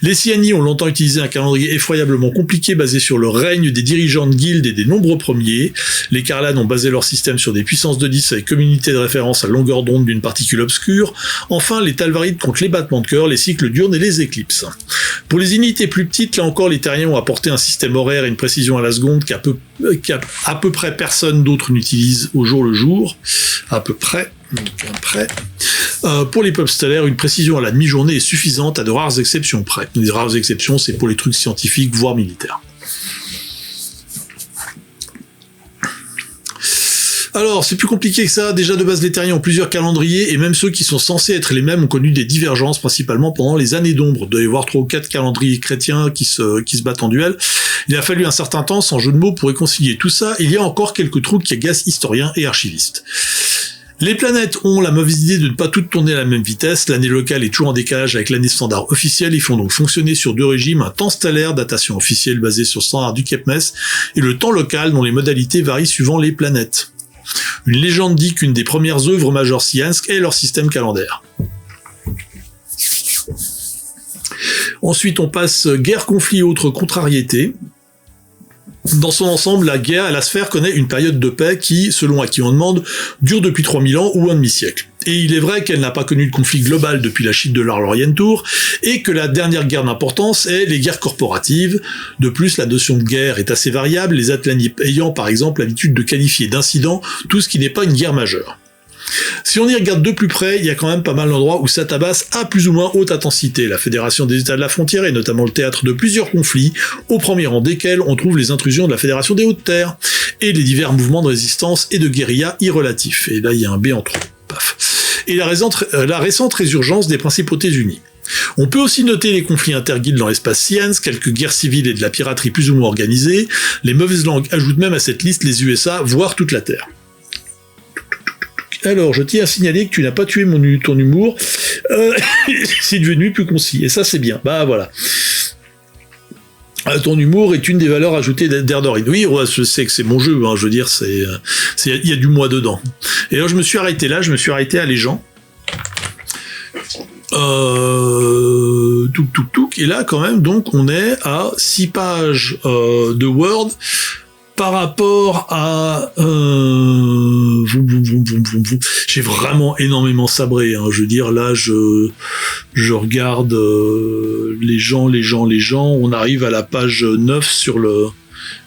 A: Les Cyani ont longtemps utilisé un calendrier effroyablement compliqué basé sur le règne des dirigeants de guildes et des nombreux premiers. Les Karlan ont basé leur système sur des puissances de 10 avec communauté de référence à longueur d'onde d'une particule obscure. Enfin, les Talvarides comptent les battements de cœur, les cycles diurnes et les éclipses. Pour les unités plus petites, là encore, les terriens ont apporté un système horaire et une précision à la seconde qu'à peu près personne d'autre n'utilise au jour le jour. À peu près. Pour les peuples stellaires, une précision à la demi-journée est suffisante à de rares exceptions près. Les rares exceptions, c'est pour les trucs scientifiques, voire militaires. Alors, c'est plus compliqué que ça. Déjà, de base, les terriens ont plusieurs calendriers, et même ceux qui sont censés être les mêmes ont connu des divergences, principalement pendant les années d'ombre. Il doit y avoir 3 ou 4 calendriers chrétiens qui se battent en duel. Il a fallu un certain temps, sans jeu de mots, pour réconcilier tout ça. Il y a encore quelques trous qui agacent historiens et archivistes. Les planètes ont la mauvaise idée de ne pas toutes tourner à la même vitesse, l'année locale est toujours en décalage avec l'année standard officielle, ils font donc fonctionner sur 2 régimes, un temps stellaire, datation officielle basée sur le standard du Kepmes, et le temps local dont les modalités varient suivant les planètes. Une légende dit qu'une des premières œuvres majeures Sciensk est leur système calendaire. Ensuite on passe guerre, conflit et autres contrariétés. Dans son ensemble, la sphère connaît une période de paix qui, selon à qui on demande, dure depuis 3000 ans ou un demi-siècle. Et il est vrai qu'elle n'a pas connu de conflit global depuis la chute de l'Arlorien Tour, et que la dernière guerre d'importance est les guerres corporatives. De plus, la notion de guerre est assez variable, les Atlantis ayant par exemple l'habitude de qualifier d'incident tout ce qui n'est pas une guerre majeure. Si on y regarde de plus près, il y a quand même pas mal d'endroits où ça tabasse à plus ou moins haute intensité. La Fédération des États de la Frontière est notamment le théâtre de plusieurs conflits, au premier rang desquels on trouve les intrusions de la Fédération des Hautes-Terres, et les divers mouvements de résistance et de guérilla irrelatifs. Et là, il y a un B en trop. Paf. Et la récente résurgence des Principautés Unies. On peut aussi noter les conflits interguildes dans l'espace Science, quelques guerres civiles et de la piraterie plus ou moins organisées. Les mauvaises langues ajoutent même à cette liste les USA, voire toute la Terre. Alors, je tiens à signaler que tu n'as pas tué ton humour. C'est devenu plus concis. Et ça, c'est bien. Bah, voilà. Ton humour est une des valeurs ajoutées d'Erdorine. Oui, je sais que c'est mon jeu, hein, je veux dire, il y a du moi dedans. Et là, je me suis arrêté à les gens. Et là, quand même, donc, on est à 6 pages de Word par rapport à... J'ai vraiment énormément sabré, hein. Je veux dire, là, je regarde les gens, on arrive à la page 9 sur le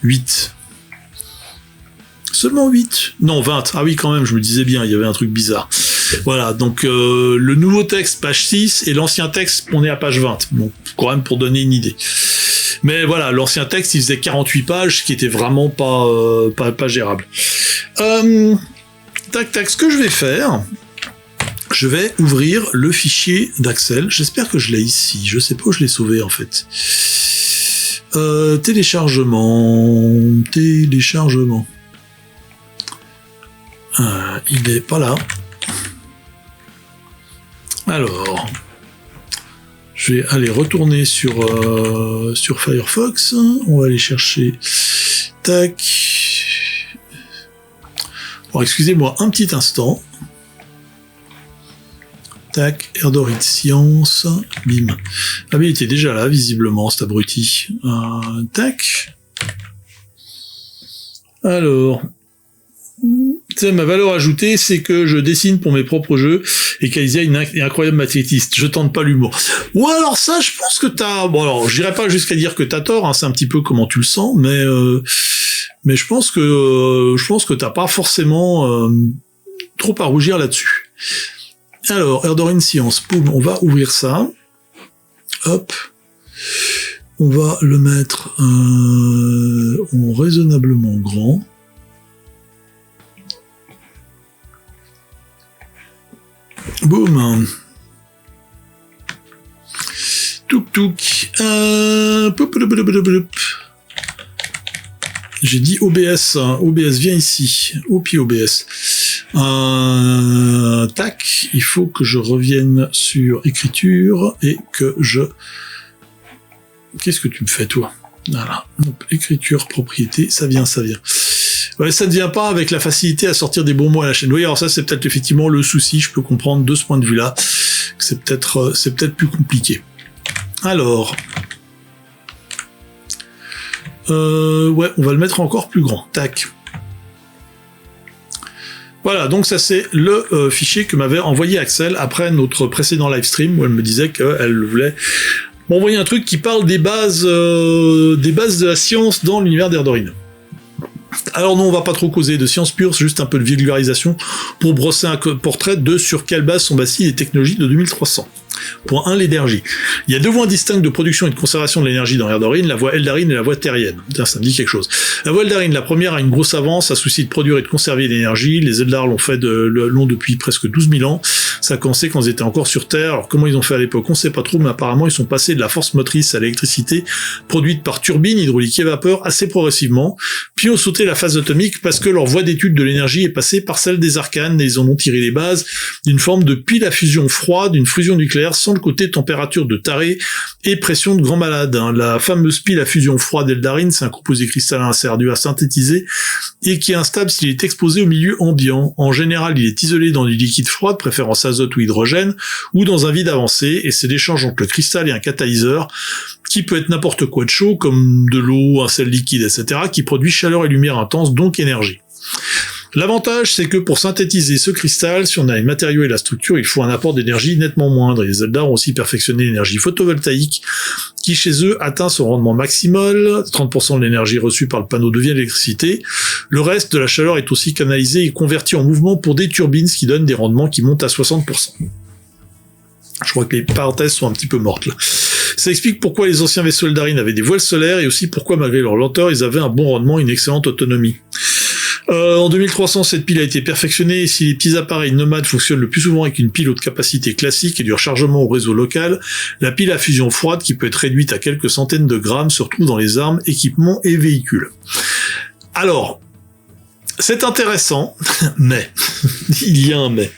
A: 8. Seulement 8 ? Non, 20. Ah oui, quand même, je me disais bien, il y avait un truc bizarre. Voilà, donc le nouveau texte, page 6, et l'ancien texte, on est à page 20. Bon, quand même pour donner une idée. Mais voilà, l'ancien texte, il faisait 48 pages, ce qui était vraiment pas gérable. Ce que je vais faire, je vais ouvrir le fichier d'Axel. J'espère que je l'ai ici. Je sais pas où je l'ai sauvé, en fait. Téléchargement. Il est pas là. Alors, je vais aller retourner sur Firefox. On va aller chercher. Tac. Alors, excusez-moi un petit instant. Tac, Erdorit Science, bim. Ah mais il était déjà là, visiblement, cet abruti. Tac. Alors... ma valeur ajoutée, c'est que je dessine pour mes propres jeux et qu'Alizia est incroyable mathématiste. Je tente pas l'humour. Ou alors ça, je pense que t'as... Bon alors, j'irai pas jusqu'à dire que t'as tort, hein, c'est un petit peu comment tu le sens, mais je pense que t'as pas forcément trop à rougir là-dessus. Alors, Erdorin Science, boum, on va ouvrir ça. Hop. On va le mettre en raisonnablement grand. Boum. Touk touk. J'ai dit OBS. OBS, viens ici. Au pied OBS. Tac. Il faut que je revienne sur écriture et que je... Qu'est-ce que tu me fais, toi? Voilà. Hop, écriture, propriété, ça vient. Ouais, ça ne vient pas avec la facilité à sortir des bons mots à la chaîne. Oui, alors ça, c'est peut-être effectivement le souci. Je peux comprendre de ce point de vue-là que c'est peut-être plus compliqué. Alors, ouais, on va le mettre encore plus grand. Tac. Voilà, donc ça c'est le fichier que m'avait envoyé Axel après notre précédent live stream où elle me disait qu'elle voulait m'envoyer un truc qui parle des bases de la science dans l'univers d'Erdorin. Alors non, on va pas trop causer de science pure, c'est juste un peu de vulgarisation pour brosser un portrait de sur quelle base sont bâties les technologies de 2300. Point 1, l'énergie. Il y a deux voies distinctes de production et de conservation de l'énergie dans Erdorin, la voie Eldarin et la voie terrienne. Tiens, ça me dit quelque chose. La voie Eldarin, la première, a une grosse avance, a souci de produire et de conserver l'énergie. Les Eldar l'ont depuis presque 12 000 ans. Ça a commencé quand ils étaient encore sur Terre. Alors comment ils ont fait à l'époque, on sait pas trop, mais apparemment ils sont passés de la force motrice à l'électricité produite par turbine hydraulique et vapeur assez progressivement, puis ont sauté la phase atomique parce que leur voie d'étude de l'énergie est passée par celle des arcanes et ils en ont tiré les bases d'une forme de pile à fusion froide, d'une fusion nucléaire sans le côté température de taré et pression de grand malade. La fameuse pile à fusion froide Eldarin, c'est un composé cristallin assez ardu à synthétiser et qui est instable s'il est exposé au milieu ambiant. En général, il est isolé dans du liquide froid, de préférence azote ou hydrogène, ou dans un vide avancé, et c'est l'échange entre le cristal et un catalyseur, qui peut être n'importe quoi de chaud, comme de l'eau, un sel liquide, etc., qui produit chaleur et lumière intense, donc énergie. L'avantage, c'est que pour synthétiser ce cristal, si on a les matériaux et la structure, il faut un apport d'énergie nettement moindre. Et les Eldar ont aussi perfectionné l'énergie photovoltaïque, qui chez eux atteint son rendement maximal. 30% de l'énergie reçue par le panneau devient l'électricité. Le reste de la chaleur est aussi canalisé et converti en mouvement pour des turbines, ce qui donne des rendements qui montent à 60%. Je crois que les parenthèses sont un petit peu mortes là. Ça explique pourquoi les anciens vaisseaux Eldarin avaient des voiles solaires et aussi pourquoi malgré leur lenteur, ils avaient un bon rendement et une excellente autonomie. En 2300, cette pile a été perfectionnée et si les petits appareils nomades fonctionnent le plus souvent avec une pile haute capacité classique et du rechargement au réseau local, la pile à fusion froide, qui peut être réduite à quelques centaines de grammes, se retrouve dans les armes, équipements et véhicules. Alors, c'est intéressant, mais, il y a un mais.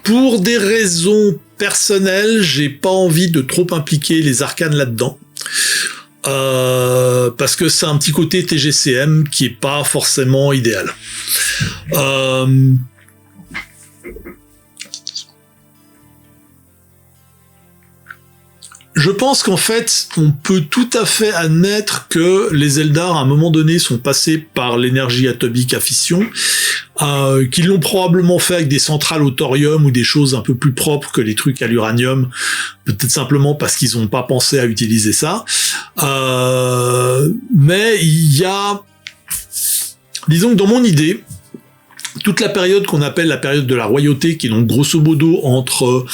A: Pour des raisons personnelles, j'ai pas envie de trop impliquer les arcanes là-dedans. Parce que c'est un petit côté TGCM qui est pas forcément idéal. Je pense qu'en fait, on peut tout à fait admettre que les Eldar, à un moment donné, sont passés par l'énergie atomique à fission, qu'ils l'ont probablement fait avec des centrales au thorium ou des choses un peu plus propres que les trucs à l'uranium, peut-être simplement parce qu'ils n'ont pas pensé à utiliser ça. Mais il y a... Disons que dans mon idée, toute la période qu'on appelle la période de la royauté, qui est donc grosso modo entre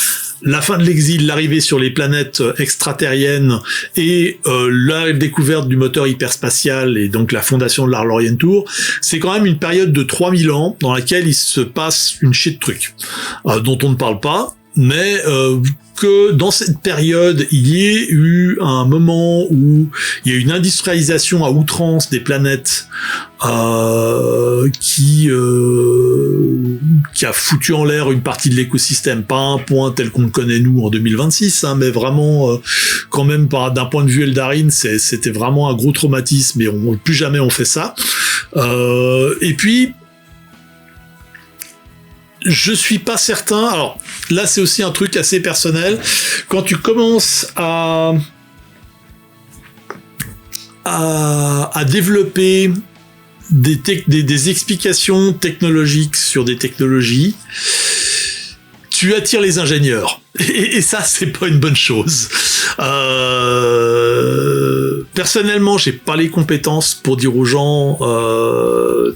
A: la fin de l'exil, l'arrivée sur les planètes extraterriennes et la découverte du moteur hyperspatial et donc la fondation de l'Arlorian Tour, c'est quand même une période de 3000 ans dans laquelle il se passe une chier de trucs dont on ne parle pas. mais que dans cette période, il y ait eu un moment où il y a une industrialisation à outrance des planètes qui a foutu en l'air une partie de l'écosystème, pas un point tel qu'on le connaît nous en 2026, hein, mais vraiment quand même d'un point de vue Eldarin, c'était vraiment un gros traumatisme et plus jamais on fait ça. Et puis je suis pas certain. Alors là, c'est aussi un truc assez personnel. Quand tu commences à développer des explications technologiques sur des technologies, tu attires les ingénieurs. Et ça, c'est pas une bonne chose. Personnellement, j'ai pas les compétences pour dire aux gens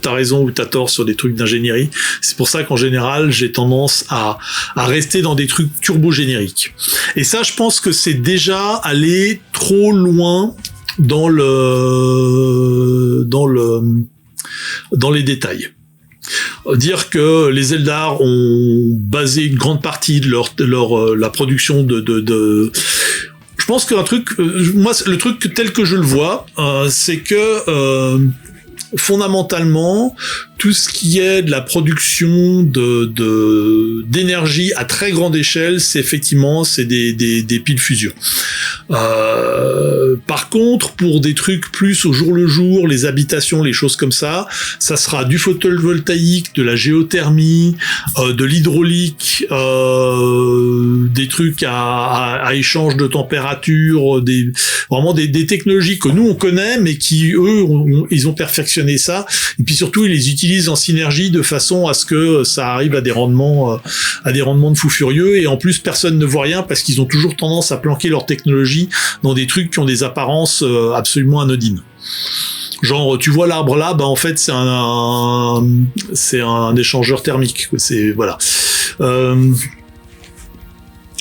A: t'as raison ou t'as tort sur des trucs d'ingénierie. C'est pour ça qu'en général, j'ai tendance à rester dans des trucs turbo-génériques. Et ça, je pense que c'est déjà aller trop loin dans les détails. Dire que les Eldar ont basé une grande partie de la production de je pense qu'un truc, moi le truc tel que je le vois, c'est que fondamentalement tout ce qui est de la production d'énergie à très grande échelle, c'est effectivement des piles fusion. Par contre, pour des trucs plus au jour le jour, les habitations, les choses comme ça sera du photovoltaïque, de la géothermie, de l'hydraulique, des trucs à échange de température, vraiment des technologies que nous on connaît, mais qui eux ils ont perfectionné ça. Et puis surtout ils les utilisent en synergie de façon à ce que ça arrive à des rendements de fou furieux. Et en plus personne ne voit rien parce qu'ils ont toujours tendance à planquer leur technologie dans des trucs qui ont des apparences absolument anodines. Genre, tu vois l'arbre là, bah en fait c'est un échangeur thermique. C'est voilà.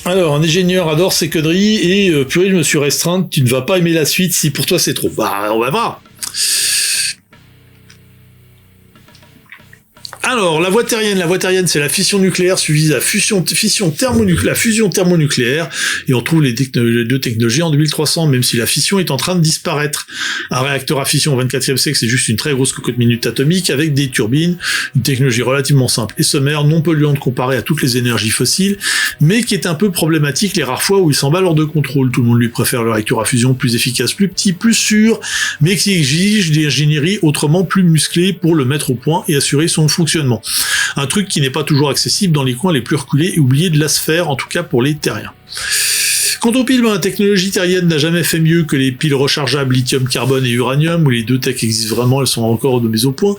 A: Alors, un ingénieur adore ces conneries et purée, je me suis restreinte. Tu ne vas pas aimer la suite si pour toi c'est trop. Bah, on va voir. Alors, la voie terrienne, c'est la fission nucléaire suivie de la fusion thermonucléaire, et on trouve les deux technologies en 2300, même si la fission est en train de disparaître. Un réacteur à fission au 24e siècle, c'est juste une très grosse cocotte minute atomique avec des turbines, une technologie relativement simple et sommaire, non polluante comparée à toutes les énergies fossiles, mais qui est un peu problématique les rares fois où il s'en bat hors de contrôle. Tout le monde lui préfère le réacteur à fusion plus efficace, plus petit, plus sûr, mais qui exige des ingénieries autrement plus musclées pour le mettre au point et assurer son fonctionnement. Un truc qui n'est pas toujours accessible dans les coins les plus reculés et oubliés de la sphère, en tout cas pour les terriens. Quant aux piles, la technologie terrienne n'a jamais fait mieux que les piles rechargeables lithium, carbone et uranium, où les deux techs existent vraiment, elles sont encore de mise au point,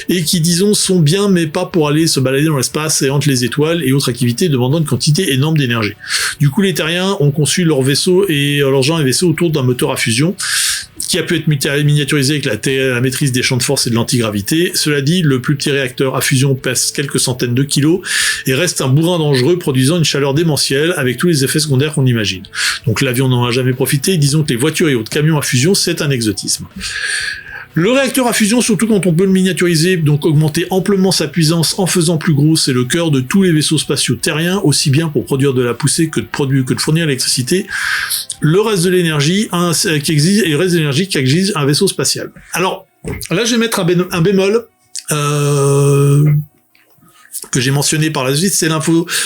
A: et qui, disons, sont bien, mais pas pour aller se balader dans l'espace et entre les étoiles et autres activités demandant une quantité énorme d'énergie. Du coup, les terriens ont conçu leurs vaisseaux et leurs gens et vaisseaux autour d'un moteur à fusion, qui a pu être miniaturisé avec la maîtrise des champs de force et de l'antigravité. Cela dit, le plus petit réacteur à fusion pèse quelques centaines de kilos et reste un bourrin dangereux produisant une chaleur démentielle avec tous les effets secondaires qu'on imagine. Donc l'avion n'en a jamais profité, disons que les voitures et autres camions à fusion, c'est un exotisme. Le réacteur à fusion, surtout quand on peut le miniaturiser, donc augmenter amplement sa puissance en faisant plus gros, c'est le cœur de tous les vaisseaux spatiaux terriens, aussi bien pour produire de la poussée que de fournir l'électricité. Le reste de l'énergie qui exige un vaisseau spatial. Alors, là, je vais mettre un bémol, que j'ai mentionné par la suite, c'est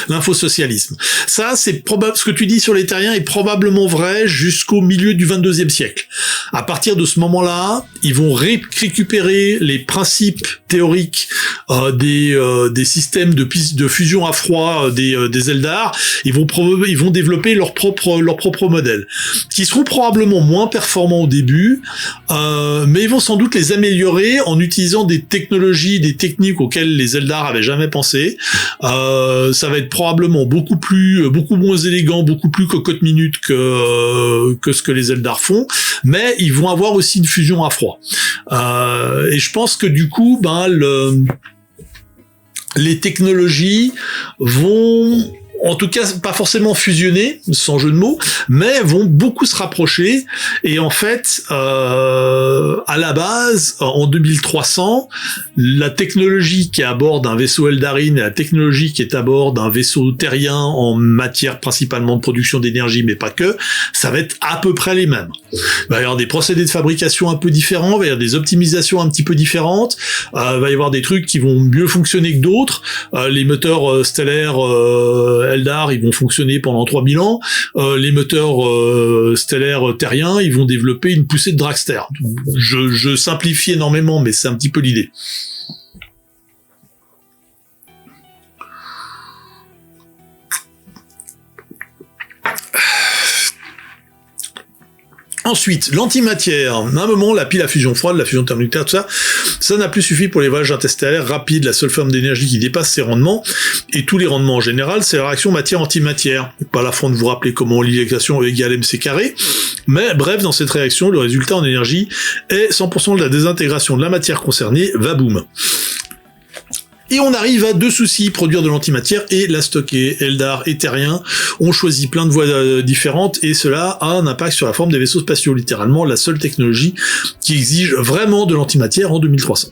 A: l'infosocialisme. Ça, c'est probable, ce que tu dis sur les terriens est probablement vrai jusqu'au milieu du 22e siècle. À partir de ce moment-là, ils vont récupérer les principes théoriques des systèmes de fusion à froid des Eldar. Ils vont développer leur propre modèle, qui seront probablement moins performants au début, mais ils vont sans doute les améliorer en utilisant des technologies, des techniques auxquelles les Eldar avaient jamais pensé. Ça va être probablement beaucoup moins élégant, beaucoup plus cocotte minute que ce que les Eldar font, mais ils vont avoir aussi une fusion à froid. Et je pense que du coup, les technologies vont en tout cas pas forcément fusionner, sans jeu de mots, mais vont beaucoup se rapprocher. Et en fait, à la base, en 2300, la technologie qui est à bord d'un vaisseau Eldarin et la technologie qui est à bord d'un vaisseau terrien en matière principalement de production d'énergie, mais pas que, ça va être à peu près les mêmes. Il va y avoir des procédés de fabrication un peu différents, il va y avoir des optimisations un petit peu différentes, il va y avoir des trucs qui vont mieux fonctionner que d'autres. Les moteurs stellaires Eldar, ils vont fonctionner pendant 3000 ans. Les moteurs stellaires terriens, ils vont développer une poussée de dragster. Je simplifie énormément, mais c'est un petit peu l'idée. Ensuite, l'antimatière. À un moment, la pile à fusion froide, la fusion thermonucléaire, tout ça, ça n'a plus suffi pour les voyages interstellaires rapides, la seule forme d'énergie qui dépasse ces rendements, et tous les rendements en général, c'est la réaction matière-antimatière. Pas l'affront de vous rappeler comment on lit l'équation E égale mc carré, mais bref, dans cette réaction, le résultat en énergie est 100% de la désintégration de la matière concernée, va boum. Et on arrive à deux soucis, produire de l'antimatière et la stocker. Eldar et Terrien ont choisi plein de voies différentes et cela a un impact sur la forme des vaisseaux spatiaux, littéralement la seule technologie qui exige vraiment de l'antimatière en 2300.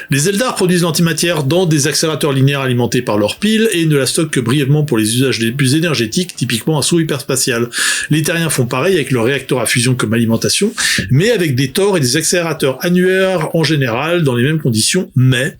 A: Les Eldar produisent l'antimatière dans des accélérateurs linéaires alimentés par leurs piles et ne la stockent que brièvement pour les usages les plus énergétiques, typiquement un saut hyperspatial. Les Terriens font pareil avec leurs réacteurs à fusion comme alimentation, mais avec des tors et des accélérateurs annuaires en général dans les mêmes conditions, mais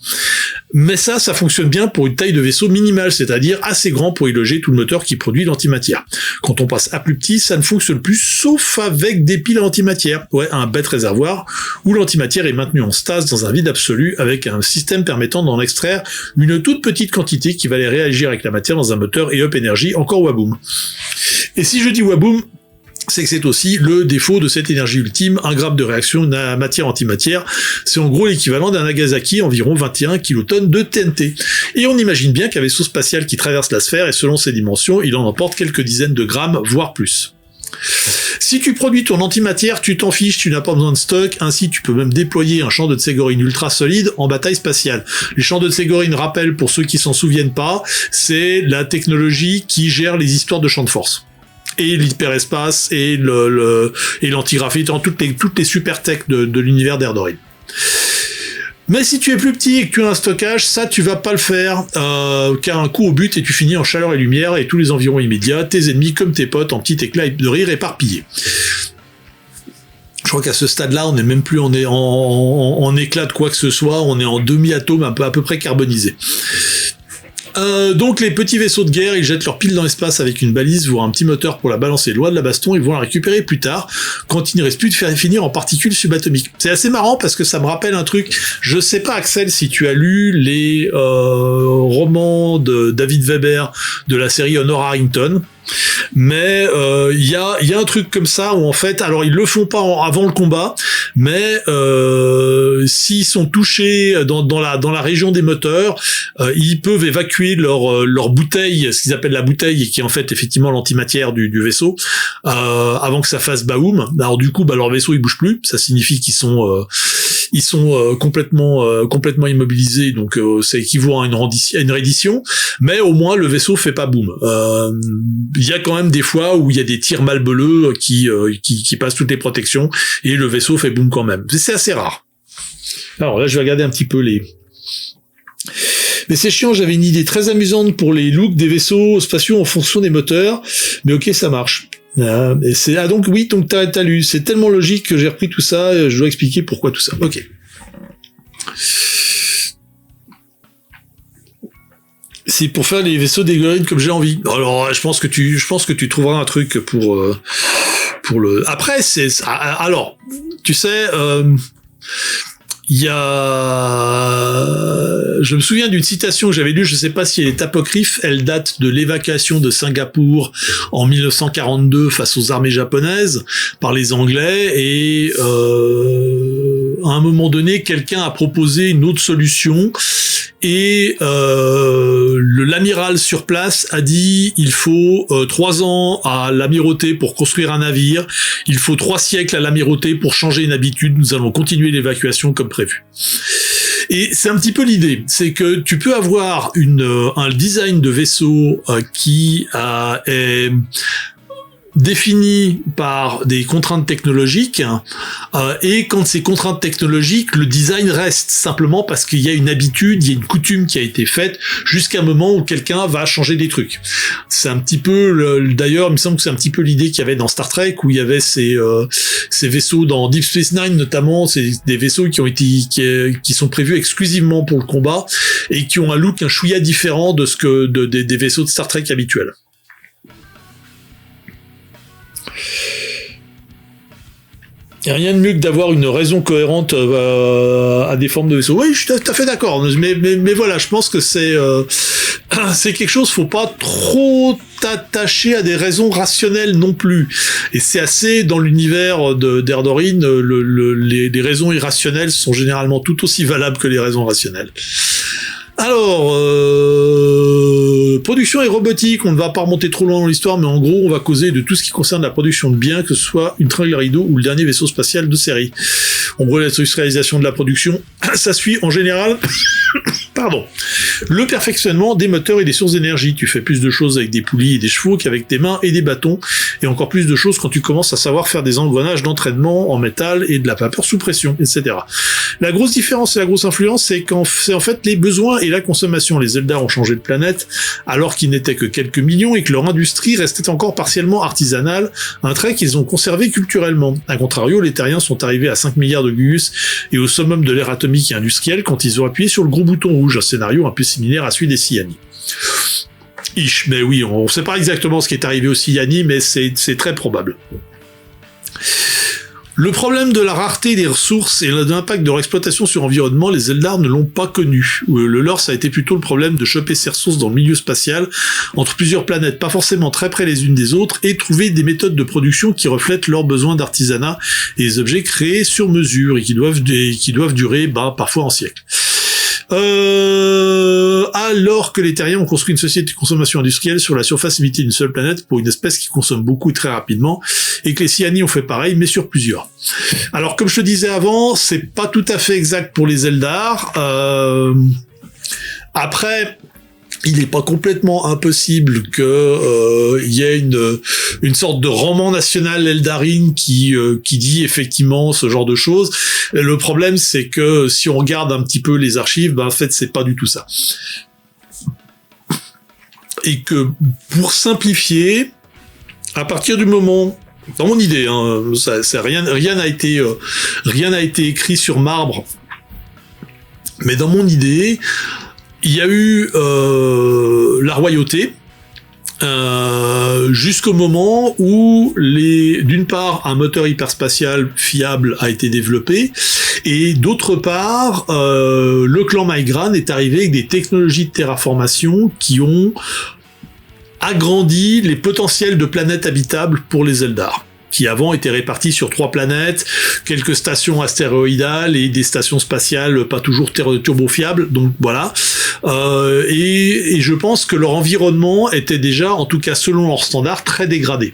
A: ça fonctionne bien pour une taille de vaisseau minimale, c'est-à-dire assez grand pour y loger tout le moteur qui produit l'antimatière. Quand on passe à plus petit, ça ne fonctionne plus, sauf avec des piles à antimatière. Ouais, un bête réservoir, où l'antimatière est maintenue en stase dans un vide absolu, avec un système permettant d'en extraire une toute petite quantité qui va aller réagir avec la matière dans un moteur et up énergie, encore waboom. Et si je dis waboom, c'est que c'est aussi le défaut de cette énergie ultime, un gramme de réaction matière-antimatière, c'est en gros l'équivalent d'un Nagasaki, environ 21 kilotonnes de TNT. Et on imagine bien qu'un vaisseau spatial qui traverse la sphère, et selon ses dimensions, il en emporte quelques dizaines de grammes, voire plus. Si tu produis ton antimatière, tu t'en fiches, tu n'as pas besoin de stock, ainsi tu peux même déployer un champ de Tségorine ultra solide en bataille spatiale. Les champs de Tségorine, rappel pour ceux qui s'en souviennent pas, c'est la technologie qui gère les histoires de champs de force. Et l'hyperespace, et l'antigraphite, toutes les super tech de l'univers d'Erdorine. Mais si tu es plus petit et que tu as un stockage, ça tu vas pas le faire, car un coup au but et tu finis en chaleur et lumière et tous les environs immédiats, tes ennemis comme tes potes en petits éclats de rire éparpillés. Je crois qu'à ce stade-là, on n'est même plus en éclat de quoi que ce soit, on est en demi-atome à peu près carbonisé. Donc les petits vaisseaux de guerre, ils jettent leurs piles dans l'espace avec une balise, voire un petit moteur pour la balancer loin de la baston, ils vont la récupérer plus tard, quand il ne reste plus de faire finir en particules subatomiques. C'est assez marrant parce que ça me rappelle un truc, je sais pas Axel si tu as lu les romans de David Weber de la série Honor Harrington, mais il y a un truc comme ça où en fait, alors ils le font pas avant le combat, mais s'ils sont touchés dans la région des moteurs, ils peuvent évacuer leur bouteille, ce qu'ils appellent la bouteille, qui est en fait effectivement l'antimatière du vaisseau, avant que ça fasse baoum. Alors du coup, leur vaisseau il bouge plus, ça signifie qu'ils sont complètement immobilisés, donc ça équivaut à une reddition, mais au moins le vaisseau fait pas boum. Il y a quand même des fois où il y a des tirs malbeleux qui passent toutes les protections et le vaisseau fait boum quand même. C'est assez rare. Alors là, je vais regarder un petit peu les... Mais c'est chiant, j'avais une idée très amusante pour les looks des vaisseaux spatiaux en fonction des moteurs, mais ok, ça marche. Donc oui, donc t'as lu, c'est tellement logique que j'ai repris tout ça, je dois expliquer pourquoi tout ça. Ok. C'est pour faire les vaisseaux d'Egorine comme j'ai envie. Alors, je pense que tu trouveras un truc pour le. Après, alors, tu sais, il y a, je me souviens d'une citation que j'avais lue, je sais pas si elle est apocryphe, elle date de l'évacuation de Singapour en 1942 face aux armées japonaises par les Anglais, et à un moment donné, quelqu'un a proposé une autre solution, et l'amiral sur place a dit il faut 3 ans à l'amirauté pour construire un navire, il faut 3 siècles à l'amirauté pour changer une habitude, nous allons continuer l'évacuation comme prévu. Et c'est un petit peu l'idée, c'est que tu peux avoir un design de vaisseau qui est défini par des contraintes technologiques, et quand ces contraintes technologiques, le design reste simplement parce qu'il y a une habitude, il y a une coutume qui a été faite jusqu'à un moment où quelqu'un va changer des trucs. C'est un petit peu, d'ailleurs, il me semble que c'est un petit peu l'idée qu'il y avait dans Star Trek, où il y avait ces vaisseaux dans Deep Space Nine notamment, c'est des vaisseaux qui sont prévus exclusivement pour le combat et qui ont un look un chouïa différent de des vaisseaux de Star Trek habituels. Il n'y a rien de mieux que d'avoir une raison cohérente à des formes de vaisseaux. Oui, je suis tout à fait d'accord. Mais voilà, je pense que c'est quelque chose, faut pas trop t'attacher à des raisons rationnelles non plus. Et c'est assez, dans l'univers d'Erdorine, les raisons irrationnelles sont généralement tout aussi valables que les raisons rationnelles. Alors, production et robotique, on ne va pas remonter trop loin dans l'histoire, mais en gros, on va causer de tout ce qui concerne la production de biens, que ce soit Ultra Glarido ou le dernier vaisseau spatial de série. En gros, l'industrialisation de la production, ça suit en général le perfectionnement des moteurs et des sources d'énergie. Tu fais plus de choses avec des poulies et des chevaux qu'avec tes mains et des bâtons, et encore plus de choses quand tu commences à savoir faire des engrenages d'entraînement en métal et de la vapeur sous pression, etc. La grosse différence et la grosse influence, c'est en fait les besoins et la consommation. Les Eldar ont changé de planète alors qu'ils n'étaient que quelques millions et que leur industrie restait encore partiellement artisanale, un trait qu'ils ont conservé culturellement. A contrario, les Terriens sont arrivés à 5 milliards de Gugus et au summum de l'ère atomique et industrielle quand ils ont appuyé sur le gros bouton rouge, un scénario un peu similaire à celui des Siani. Mais oui, on sait pas exactement ce qui est arrivé aux Siani, mais c'est très probable. Le problème de la rareté des ressources et de l'impact de leur exploitation sur l'environnement, les Eldar ne l'ont pas connu. Le leur, ça a été plutôt le problème de choper ces ressources dans le milieu spatial, entre plusieurs planètes pas forcément très près les unes des autres, et trouver des méthodes de production qui reflètent leurs besoins d'artisanat et des objets créés sur mesure et qui doivent durer parfois en siècles. Alors que les Terriens ont construit une société de consommation industrielle sur la surface limitée d'une seule planète pour une espèce qui consomme beaucoup très rapidement, et que les Siani ont fait pareil, mais sur plusieurs. Alors, comme je te disais avant, c'est pas tout à fait exact pour les Eldar. Après, il n'est pas complètement impossible que y ait une sorte de roman national eldarine qui dit effectivement ce genre de choses. Le problème, c'est que si on regarde un petit peu les archives, en fait, c'est pas du tout ça. Et que, pour simplifier, à partir du moment, dans mon idée, rien n'a été écrit sur marbre, mais dans mon idée, il y a eu la royauté jusqu'au moment où d'une part un moteur hyperspatial fiable a été développé, et d'autre part le clan Maigran est arrivé avec des technologies de terraformation qui ont agrandi les potentiels de planètes habitables pour les Eldar, qui avant étaient répartis sur 3 planètes, quelques stations astéroïdales et des stations spatiales pas toujours turbofiables, donc voilà. Et je pense que leur environnement était déjà, en tout cas selon leurs standards, très dégradé.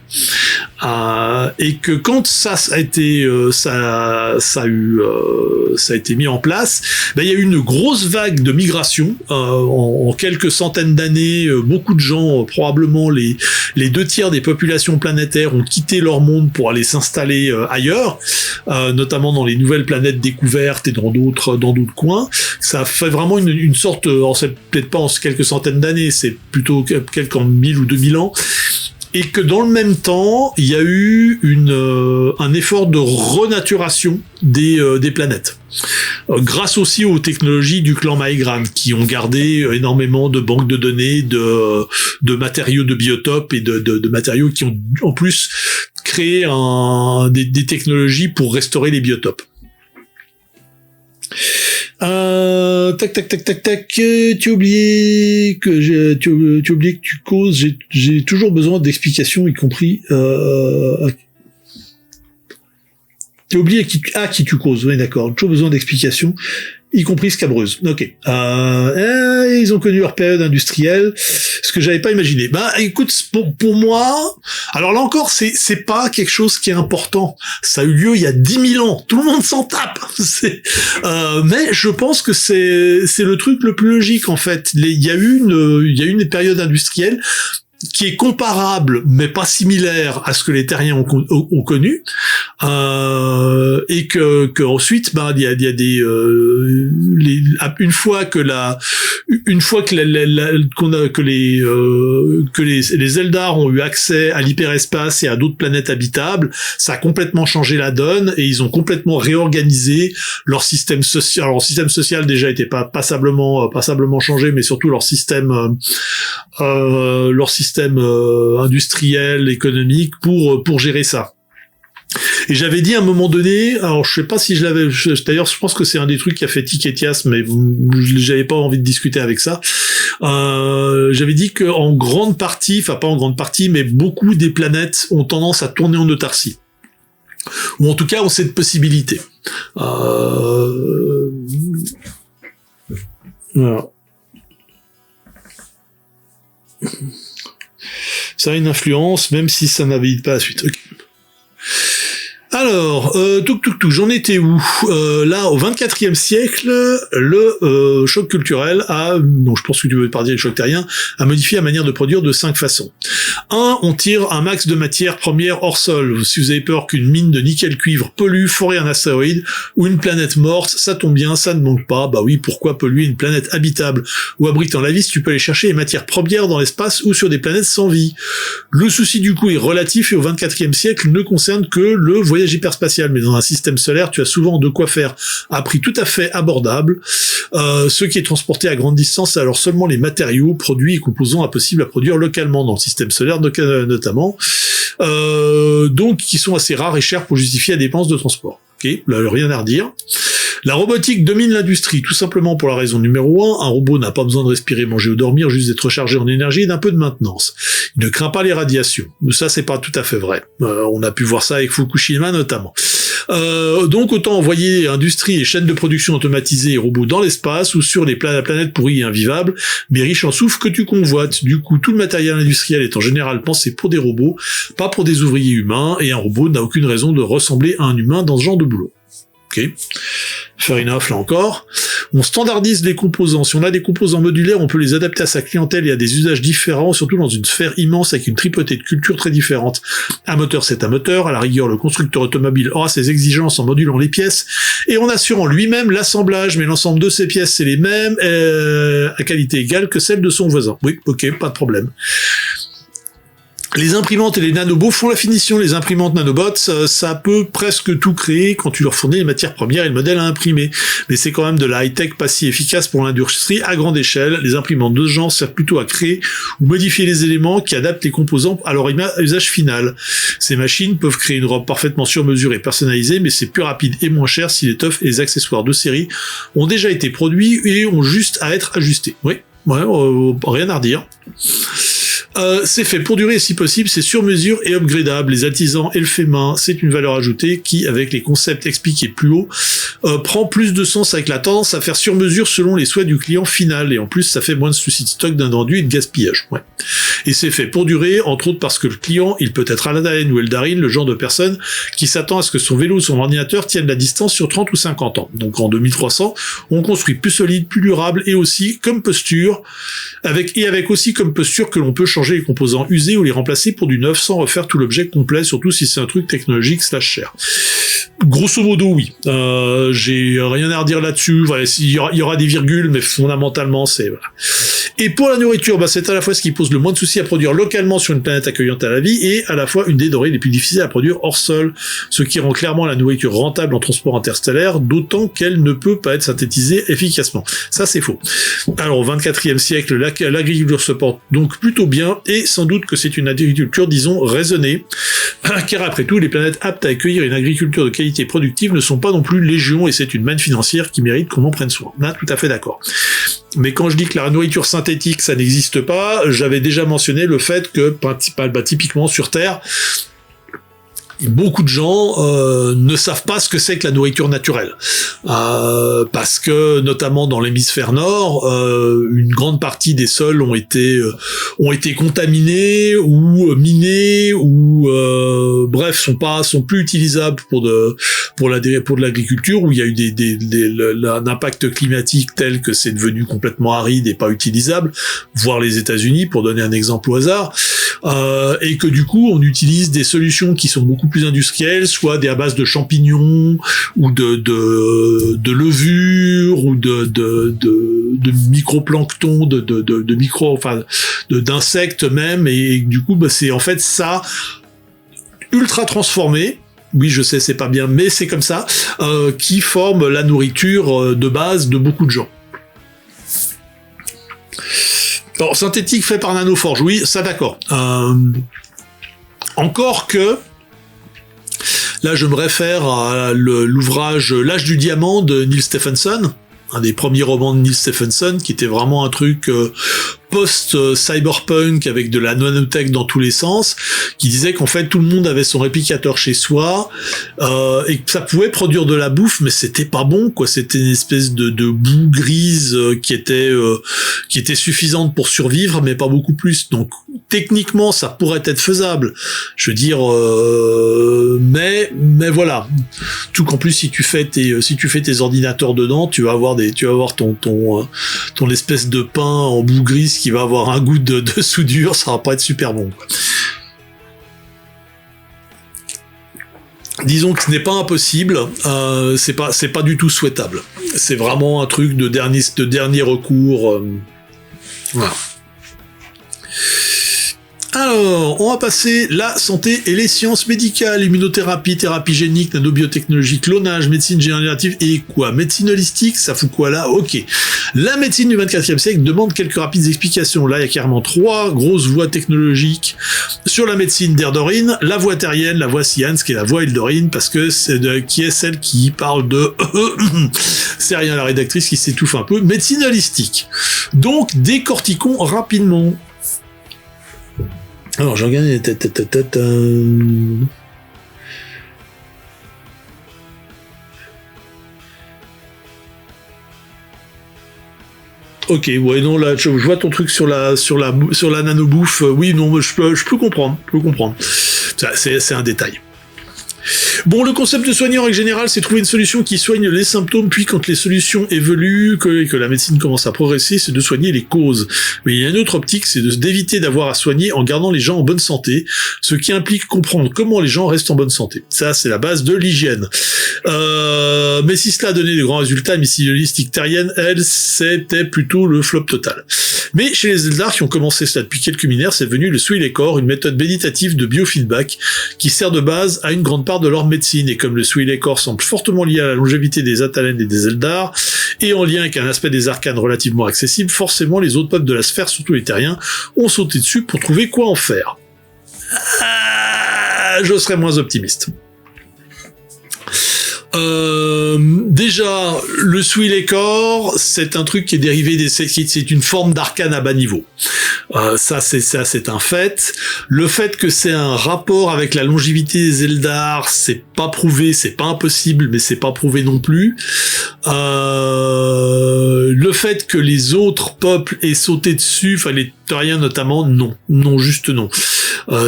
A: Et que quand ça a été mis en place, il y a eu une grosse vague de migration en quelques centaines d'années. Beaucoup de gens, probablement les 2/3 des populations planétaires, ont quitté leur monde pour aller s'installer ailleurs, notamment dans les nouvelles planètes découvertes et dans d'autres coins. Ça fait vraiment une sorte, c'est peut-être pas en quelques centaines d'années, c'est plutôt quelques 1000 ou 2000 ans. Et que dans le même temps, il y a eu un effort de renaturation des planètes. Grâce aussi aux technologies du clan Maegran, qui ont gardé énormément de banques de données, de matériaux de biotopes et de matériaux qui ont en plus créé des technologies pour restaurer les biotopes. Tac. Tu as oublié que tu causes. J'ai toujours besoin d'explications, y compris. J'ai oublié qui tu causes. Oui, d'accord. Toujours besoin d'explications, y compris scabreuse. Ok. Ils ont connu leur période industrielle, ce que j'avais pas imaginé. Bah, écoute, pour moi, alors là encore, c'est pas quelque chose qui est important. Ça a eu lieu il y a 10 000 ans. Tout le monde s'en tape. Mais je pense que c'est le truc le plus logique, en fait. Il y a eu une période industrielle qui est comparable, mais pas similaire à ce que les terriens ont connu, et que ensuite, il y a des une fois que les Eldar ont eu accès à l'hyperespace et à d'autres planètes habitables, ça a complètement changé la donne et ils ont complètement réorganisé leur système social. Alors, leur système social déjà était pas passablement changé, mais surtout leur système industriel, économique pour gérer ça. Et j'avais dit à un moment donné, alors je sais pas si d'ailleurs je pense que c'est un des trucs qui a fait tic et tias, mais j'avais pas envie de discuter avec ça. J'avais dit que en grande partie, enfin pas en grande partie, mais beaucoup des planètes ont tendance à tourner en autarcie. Ou en tout cas ont cette possibilité. Voilà. Ça a une influence, même si ça n'habite pas la suite. Okay. Alors, j'en étais où? Là, au 24e siècle, le choc culturel je pense que tu veux parler du choc terrien, a modifié la manière de produire de 5 façons. 1, on tire un max de matières premières hors sol. Si vous avez peur qu'une mine de nickel-cuivre pollue, forer un astéroïde ou une planète morte, ça tombe bien, ça ne manque pas. Bah oui, pourquoi polluer une planète habitable ou abritant la vie si tu peux aller chercher les matières premières dans l'espace ou sur des planètes sans vie? Le souci du coup est relatif et au 24e siècle ne concerne que le voyage hyperspatial, mais dans un système solaire, tu as souvent de quoi faire à prix tout à fait abordable. Ce qui est transporté à grande distance, c'est alors seulement les matériaux, produits et composants impossibles à produire localement dans le système solaire notamment, donc qui sont assez rares et chers pour justifier la dépense de transport. Ok, là, rien à redire. La robotique domine l'industrie, tout simplement pour la raison numéro 1, un robot n'a pas besoin de respirer, manger ou dormir, juste d'être rechargé en énergie et d'un peu de maintenance. Il ne craint pas les radiations. Ça, c'est pas tout à fait vrai. On a pu voir ça avec Fukushima notamment. Donc autant envoyer industrie et chaînes de production automatisées et robots dans l'espace ou sur les planètes pourries et invivables, mais riches en soufre que tu convoites. Du coup, tout le matériel industriel est en général pensé pour des robots, pas pour des ouvriers humains, et un robot n'a aucune raison de ressembler à un humain dans ce genre de boulot. Ok, fair enough là encore. On standardise les composants. Si on a des composants modulaires, on peut les adapter à sa clientèle et à des usages différents, surtout dans une sphère immense avec une tripotée de cultures très différentes. Un moteur, c'est un moteur. À la rigueur, le constructeur automobile aura ses exigences en modulant les pièces et en assurant lui-même l'assemblage, mais l'ensemble de ces pièces, c'est les mêmes, à qualité égale que celle de son voisin. Oui, ok, pas de problème. Les imprimantes et les nanobots font la finition. Les imprimantes nanobots, ça peut presque tout créer quand tu leur fournis les matières premières et le modèle à imprimer. Mais c'est quand même de la high-tech pas si efficace pour l'industrie à grande échelle. Les imprimantes de ce genre servent plutôt à créer ou modifier les éléments qui adaptent les composants à leur usage final. Ces machines peuvent créer une robe parfaitement sur mesure et personnalisée, mais c'est plus rapide et moins cher si l'étoffe et les accessoires de série ont déjà été produits et ont juste à être ajustés. Oui, rien à redire. C'est fait pour durer si possible, c'est sur mesure et upgradable. Les artisans et le fait main, c'est une valeur ajoutée qui, avec les concepts expliqués plus haut, prend plus de sens avec la tendance à faire sur mesure selon les souhaits du client final. Et en plus, ça fait moins de soucis de stock d'invendus et de gaspillage. Ouais. Et c'est fait pour durer, entre autres parce que le client, il peut être Aladdin ou Eldarin, le genre de personne qui s'attend à ce que son vélo ou son ordinateur tiennent la distance sur 30 ou 50 ans. Donc en 2300, on construit plus solide, plus durable et aussi comme posture, avec aussi comme posture que l'on peut changer les composants usés ou les remplacer pour du neuf sans refaire tout l'objet complet, surtout si c'est un truc technologique / cher. Grosso modo, oui. J'ai rien à redire là-dessus. Voilà, il y aura des virgules, mais fondamentalement, c'est... Voilà. Et pour la nourriture, c'est à la fois ce qui pose le moins de soucis à produire localement sur une planète accueillante à la vie, et à la fois une des denrées les plus difficiles à produire hors sol, ce qui rend clairement la nourriture rentable en transport interstellaire, d'autant qu'elle ne peut pas être synthétisée efficacement. Ça, c'est faux. Alors, au 24e siècle, l'agriculture se porte donc plutôt bien, et sans doute que c'est une agriculture, disons, raisonnée, car après tout, les planètes aptes à accueillir une agriculture de qualité productive ne sont pas non plus légion, et c'est une manne financière qui mérite qu'on en prenne soin. Là, tout à fait d'accord. Mais quand je dis que la nourriture synthétique, ça n'existe pas, j'avais déjà mentionné le fait que, typiquement sur Terre, beaucoup de gens ne savent pas ce que c'est que la nourriture naturelle, parce que notamment dans l'hémisphère nord, une grande partie des sols ont été contaminés ou minés ou bref sont plus utilisables pour l'agriculture, où il y a eu un impact climatique tel que c'est devenu complètement aride et pas utilisable, voire les États-Unis pour donner un exemple au hasard, et que du coup on utilise des solutions qui sont beaucoup plus industrielles, soit à base de champignons ou de levures ou de microplancton, d'insectes même, et du coup c'est en fait ça ultra transformé. Oui, je sais, c'est pas bien, mais c'est comme ça, qui forme la nourriture de base de beaucoup de gens. Alors, synthétique fait par Nanoforge, oui, ça d'accord. Encore que, là je me réfère à l'ouvrage L'âge du diamant de Neil Stephenson, un des premiers romans de Neil Stephenson, qui était vraiment un truc post-cyberpunk avec de la nanotech dans tous les sens, qui disait qu'en fait tout le monde avait son réplicateur chez soi, et que ça pouvait produire de la bouffe, mais c'était pas bon, quoi. C'était une espèce de boue grise qui était suffisante pour survivre, mais pas beaucoup plus. Donc techniquement ça pourrait être faisable, je veux dire, mais voilà. Tout qu'en plus si tu fais tes ordinateurs dedans, tu vas avoir ton espèce de pain en boue grise qui va avoir un goût de soudure, ça va pas être super bon, quoi. Disons que ce n'est pas impossible, c'est pas du tout souhaitable. C'est vraiment un truc de dernier recours. Voilà. Alors, on va passer la santé et les sciences médicales, immunothérapie, thérapie génique, nanobiotechnologie, clonage, médecine générative et quoi? Médecine holistique, ça fout quoi là? Ok. La médecine du 24e siècle demande quelques rapides explications. Là, il y a carrément 3 grosses voies technologiques sur la médecine d'Erdorine, la voie terrienne, la voie Sians, qui est la voie Eldorine, parce que qui est celle qui parle de... c'est rien, la rédactrice qui s'étouffe un peu. Médecine holistique. Donc, décortiquons rapidement. Alors, j'ai regardé... Ok, ouais, non, là, je vois ton truc sur la nanobouffe. Oui, non, je peux comprendre. C'est un détail. Bon, le concept de soigner en règle générale, c'est trouver une solution qui soigne les symptômes, puis quand les solutions évoluent, que la médecine commence à progresser, c'est de soigner les causes. Mais il y a une autre optique, c'est d'éviter d'avoir à soigner en gardant les gens en bonne santé, ce qui implique comprendre comment les gens restent en bonne santé. Ça, c'est la base de l'hygiène. Mais si cela a donné de grands résultats, médecine holistique terrienne, elle, c'était plutôt le flop total. Mais chez les Eldar qui ont commencé cela depuis quelques millénaires, c'est devenu le Souiller les corps, une méthode méditative de biofeedback qui sert de base à une grande part de leur médecine. Et comme le Souiller les corps semble fortement lié à la longévité des Atalènes et des Eldar, et en lien avec un aspect des arcanes relativement accessible, forcément les autres peuples de la sphère, surtout les terriens, ont sauté dessus pour trouver quoi en faire. Je serais moins optimiste. Déjà, le Souiller les corps, c'est un truc qui est dérivé c'est une forme d'arcane à bas niveau. Ça c'est un fait. Le fait que c'est un rapport avec la longévité des Eldar, c'est pas prouvé, c'est pas impossible, mais c'est pas prouvé non plus. Le fait que les autres peuples aient sauté dessus, enfin les Terriens notamment, non, juste non.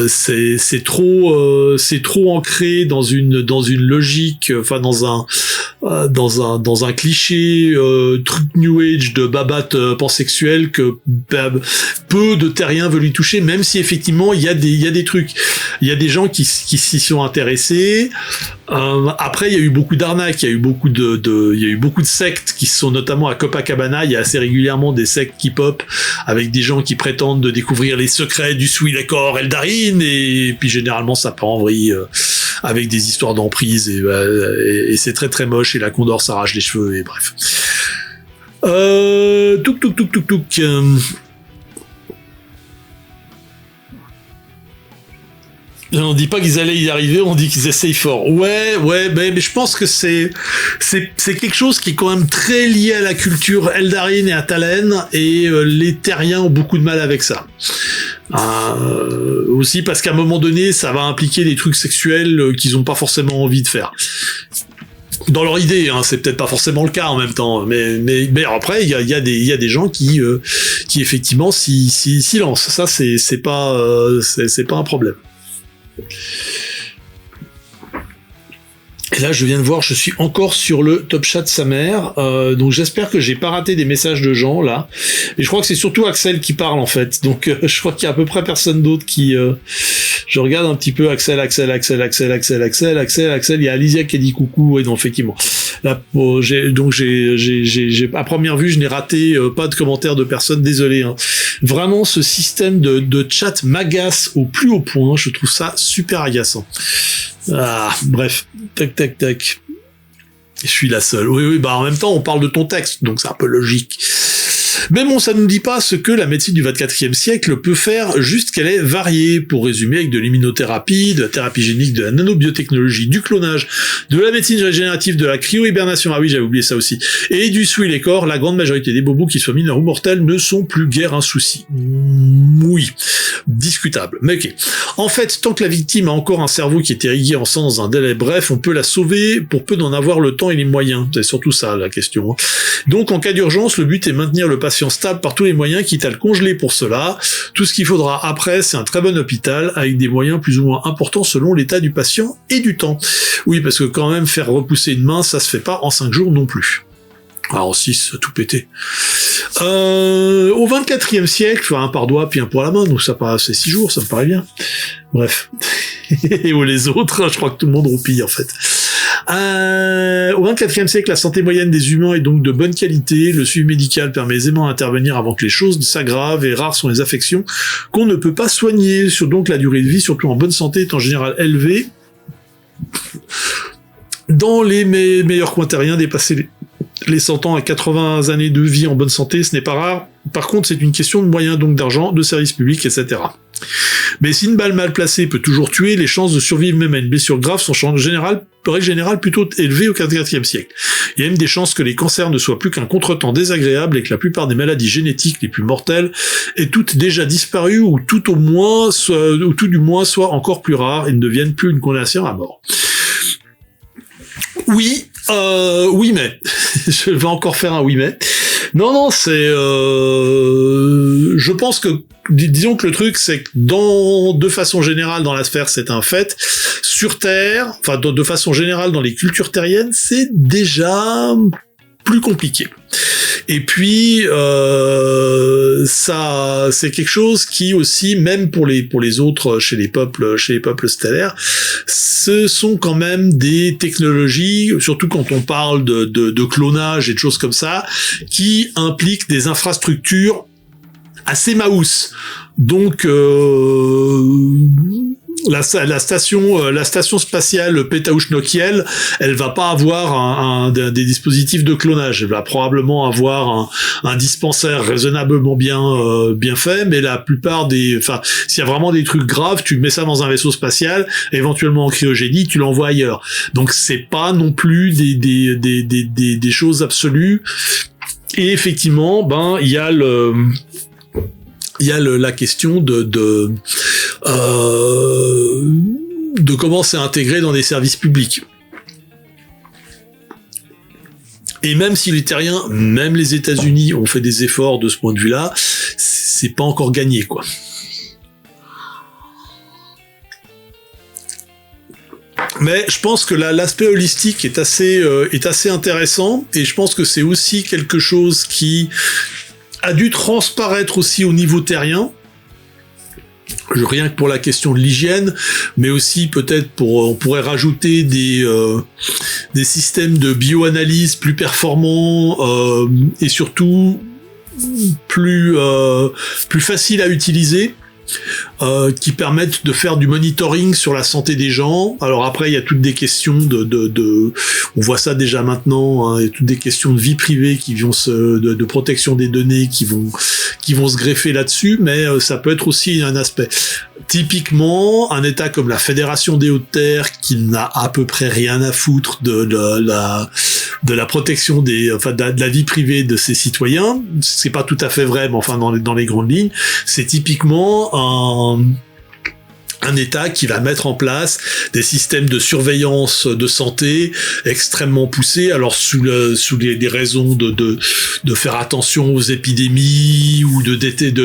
A: C'est trop ancré dans une logique, enfin dans un cliché truc New Age de babat pansexuel que peu de Terriens veulent y toucher, même si effectivement il y a des trucs, il y a des gens qui s'y sont intéressés. Après, il y a eu beaucoup d'arnaques, il y a eu beaucoup de sectes qui sont notamment à Copacabana. Il y a assez régulièrement des sectes qui pop avec des gens qui prétendent de découvrir les secrets du Souiller les corps Eldarine, et puis généralement ça part en vrille avec des histoires d'emprise et c'est très très moche et la Condor s'arrache les cheveux et bref. Touk. On dit pas qu'ils allaient y arriver, on dit qu'ils essayent fort. Ouais, mais je pense que c'est quelque chose qui est quand même très lié à la culture Eldarine et Atalène, et les Terriens ont beaucoup de mal avec ça. Aussi parce qu'à un moment donné, ça va impliquer des trucs sexuels qu'ils ont pas forcément envie de faire. Dans leur idée, hein, c'est peut-être pas forcément le cas en même temps, mais après il y a des gens qui effectivement s'y lancent. Ça c'est pas un problème. Et là, je viens de voir, je suis encore sur le top chat de sa mère, donc j'espère que j'ai pas raté des messages de gens là. Et je crois que c'est surtout Axel qui parle en fait, donc je crois qu'il y a à peu près personne d'autre qui. Je regarde un petit peu Axel. Il y a Alicia qui a dit coucou, oui, non, effectivement. Là, j'ai à première vue, je n'ai raté pas de commentaires de personnes, désolé. Hein. Vraiment, ce système de chat m'agace au plus haut point. Je trouve ça super agaçant. Ah, bref, tac. Je suis la seule. Oui, bah en même temps, on parle de ton texte, donc c'est un peu logique. Mais bon, ça ne nous dit pas ce que la médecine du 24e siècle peut faire, juste qu'elle est variée, pour résumer, avec de l'immunothérapie, de la thérapie génique, de la nanobiotechnologie, du clonage, de la médecine régénérative, de la cryo-hibernation, ah oui, j'avais oublié ça aussi, et du souille les corps, la grande majorité des bobos, qu'ils soient mineurs ou mortels, ne sont plus guère un souci. Oui, discutable, mais ok. En fait, tant que la victime a encore un cerveau qui est irrigué en sang dans un délai bref, on peut la sauver pour peu d'en avoir le temps et les moyens. C'est surtout ça, la question. Donc, en cas d'urgence, le but est maintenir le patient stable par tous les moyens, quitte à le congeler pour cela. Tout ce qu'il faudra après, c'est un très bon hôpital, avec des moyens plus ou moins importants selon l'état du patient et du temps. Oui, parce que quand même, faire repousser une main, ça se fait pas en 5 jours non plus. Alors, en 6, tout pété. Au 24e siècle, enfin, un par doigt, puis un pour la main, donc ça paraît, c'est 6 jours, ça me paraît bien. Bref. Et les autres, je crois que tout le monde roupille, en fait. Au 24e siècle, la santé moyenne des humains est donc de bonne qualité, le suivi médical permet aisément d'intervenir avant que les choses s'aggravent, et rares sont les affections qu'on ne peut pas soigner, donc la durée de vie, surtout en bonne santé, est en général élevée. Dans les meilleurs coins terriens, dépasser les 100 ans à 80 années de vie en bonne santé, ce n'est pas rare. Par contre, c'est une question de moyens, donc d'argent, de services publics, etc. Mais si une balle mal placée peut toujours tuer, les chances de survivre même à une blessure grave sont en règle générale plutôt élevées au XIVe siècle. Il y a même des chances que les cancers ne soient plus qu'un contretemps désagréable et que la plupart des maladies génétiques les plus mortelles aient toutes déjà disparu ou tout du moins soient encore plus rares et ne deviennent plus une condamnation à mort. Oui, mais je vais encore faire un oui mais. Non, c'est. Je pense que disons que le truc, c'est que de façon générale dans la sphère, c'est un fait. Sur Terre, enfin de façon générale dans les cultures terriennes, c'est déjà plus compliqué. Et puis ça, c'est quelque chose qui aussi, même pour les autres, chez les peuples stellaires, ce sont quand même des technologies, surtout quand on parle de clonage et de choses comme ça, qui impliquent des infrastructures assez mouse. Donc la station spatiale Pétaouche-Nokiel, elle va pas avoir des dispositifs de clonage. Elle va probablement avoir un dispensaire raisonnablement bien fait, mais la plupart s'il y a vraiment des trucs graves, tu mets ça dans un vaisseau spatial, éventuellement en cryogénie, tu l'envoies ailleurs. Donc c'est pas non plus des choses absolues. Et effectivement, il y a la question de comment c'est intégré dans des services publics. Et même si les terriens, même les États-Unis ont fait des efforts de ce point de vue-là, c'est pas encore gagné, quoi. Mais je pense que l'aspect holistique est assez intéressant, et je pense que c'est aussi quelque chose qui a dû transparaître aussi au niveau terrien, rien que pour la question de l'hygiène, mais aussi peut-être on pourrait rajouter des systèmes de bioanalyse plus performants et surtout plus faciles à utiliser. Qui permettent de faire du monitoring sur la santé des gens. Alors après, il y a toutes des questions on voit ça déjà maintenant, hein, il y a toutes des questions de vie privée qui vont de protection des données qui vont se greffer là-dessus, mais ça peut être aussi un aspect. Typiquement, un État comme la Fédération des Hautes-Terres, qui n'a à peu près rien à foutre de de la protection de la vie privée de ses citoyens. C'est pas tout à fait vrai, mais enfin dans les grandes lignes, c'est typiquement un État qui va mettre en place des systèmes de surveillance de santé extrêmement poussés, alors sous des raisons de faire attention aux épidémies ou de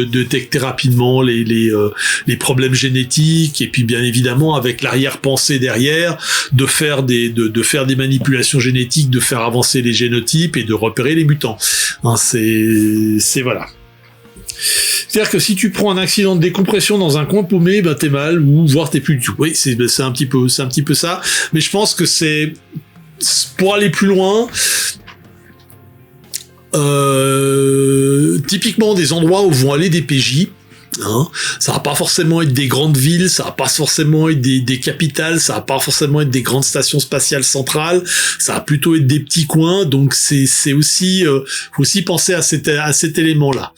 A: détecter rapidement les problèmes génétiques, et puis bien évidemment avec l'arrière-pensée derrière de faire des manipulations génétiques, de faire avancer les génotypes et de repérer les mutants. Hein, c'est voilà. C'est-à-dire que si tu prends un accident de décompression dans un coin paumé, ben t'es mal, ou voire t'es plus du tout. Oui, c'est un petit peu ça. Mais je pense que c'est pour aller plus loin. Typiquement des endroits où vont aller des PJ. Hein, ça va pas forcément être des grandes villes, ça va pas forcément être des capitales, ça va pas forcément être des grandes stations spatiales centrales, ça va plutôt être des petits coins, donc c'est aussi faut aussi penser à cet élément-là.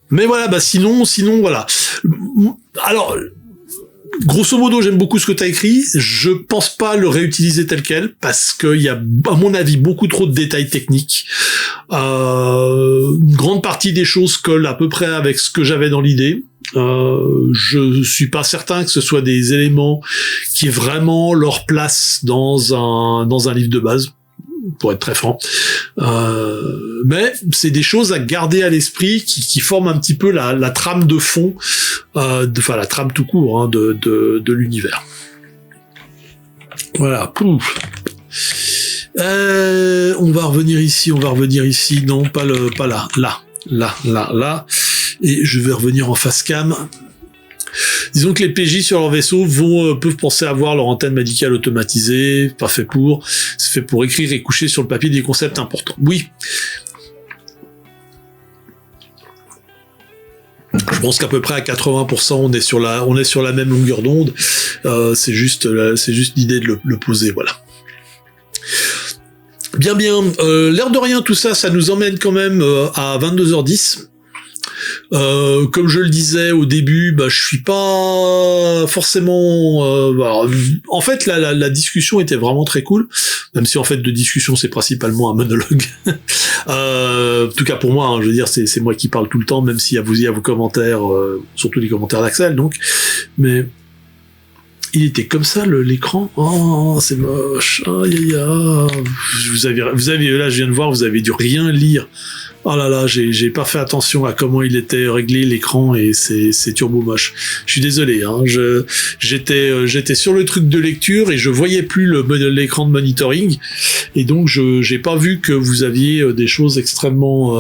A: Mais voilà, bah sinon voilà. Alors grosso modo, j'aime beaucoup ce que tu as écrit. Je pense pas le réutiliser tel quel parce qu'il y a, à mon avis, beaucoup trop de détails techniques. Une grande partie des choses collent à peu près avec ce que j'avais dans l'idée. Je suis pas certain que ce soit des éléments qui aient vraiment leur place dans un livre de base, pour être très franc. Mais c'est des choses à garder à l'esprit qui forment un petit peu la trame de fond, enfin la trame tout court, hein, de l'univers. Voilà. Pouf. On va revenir ici. Non, pas là. Et je vais revenir en face cam. Disons que les PJ sur leur vaisseau peuvent penser avoir leur antenne médicale automatisée, pas fait pour, c'est fait pour écrire et coucher sur le papier des concepts importants. Oui. Je pense qu'à peu près à 80%, on est sur la même longueur d'onde. C'est juste l'idée de le poser, voilà. Bien. L'air de rien, tout ça, ça nous emmène quand même à 22h10. Comme je le disais au début, je suis pas forcément. En fait, la discussion était vraiment très cool, même si en fait de discussion c'est principalement un monologue. En tout cas pour moi, hein, je veux dire, c'est moi qui parle tout le temps, même s'il y a vos commentaires, surtout les commentaires d'Axel, donc. Mais il était comme ça l'écran. Oh, c'est moche. Aïe. Vous avez là, je viens de voir, vous avez dû rien lire. Oh là là, j'ai pas fait attention à comment il était réglé l'écran et c'est turbo moche. Je suis désolé, hein. J'étais sur le truc de lecture et je voyais plus l'écran de monitoring et donc j'ai pas vu que vous aviez des choses extrêmement,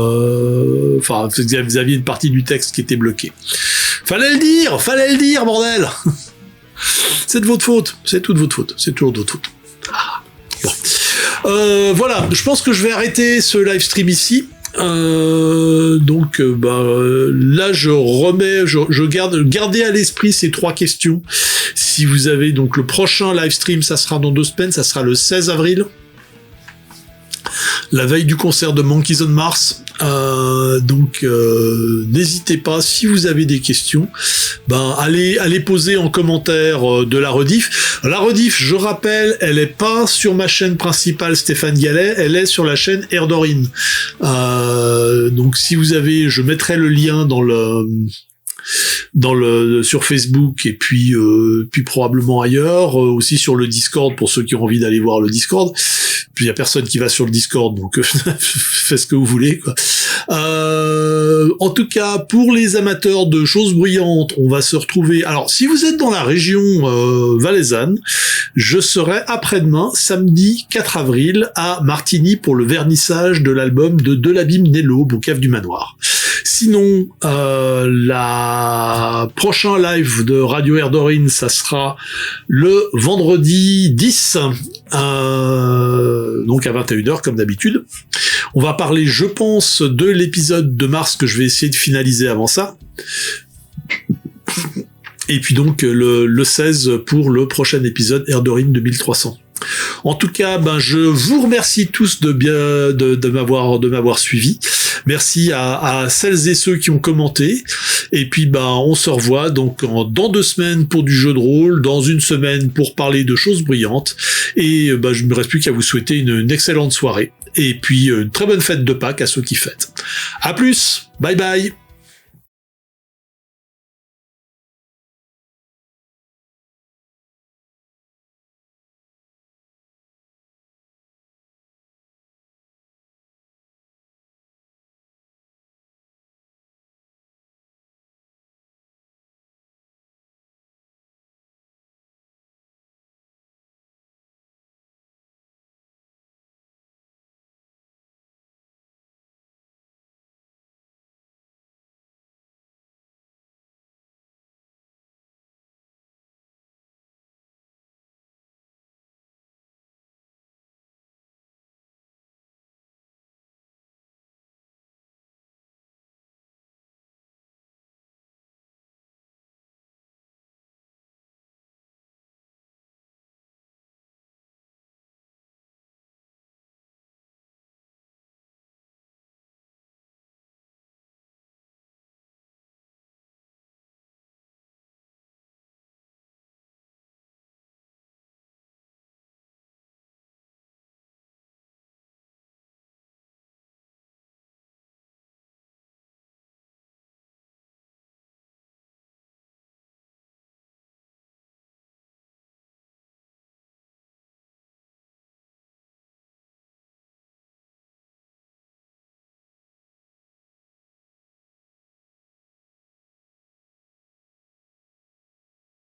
A: enfin vous aviez une partie du texte qui était bloquée. Fallait le dire, bordel. C'est de votre faute, c'est toute votre faute, c'est toujours de votre faute. Ah. Bon. Voilà, je pense que je vais arrêter ce live stream ici. Donc là gardez à l'esprit ces 3 questions. Si vous avez donc le prochain live stream, ça sera dans 2 semaines, ça sera le 16 avril. La veille du concert de Monkeys on Mars. Donc n'hésitez pas, si vous avez des questions, allez poser en commentaire de la rediff. La rediff, je rappelle, elle est pas sur ma chaîne principale Stéphane Gallet, elle est sur la chaîne Erdorin. Donc si vous avez, je mettrai le lien sur Facebook et puis probablement ailleurs, aussi sur le Discord pour ceux qui ont envie d'aller voir le Discord. Puis il y a personne qui va sur le Discord, donc faites ce que vous voulez, quoi. En tout cas, pour les amateurs de choses bruyantes, on va se retrouver. Alors, si vous êtes dans la région valaisanne, je serai après-demain, samedi 4 avril, à Martigny pour le vernissage de l'album de Delabim Nello, au Cave du Manoir. Sinon, la prochain live de Radio Erdorin, ça sera le vendredi 10, donc à 21h comme d'habitude. On va parler, je pense, de l'épisode de mars que je vais essayer de finaliser avant ça. Et puis donc le 16 pour le prochain épisode Erdorin 2300. En tout cas, je vous remercie tous de m'avoir suivi. Merci à celles et ceux qui ont commenté. Et puis, on se revoit donc dans 2 semaines pour du jeu de rôle, dans 1 semaine pour parler de choses brillantes. Et je ne me reste plus qu'à vous souhaiter une excellente soirée. Et puis, une très bonne fête de Pâques à ceux qui fêtent. À plus! Bye bye!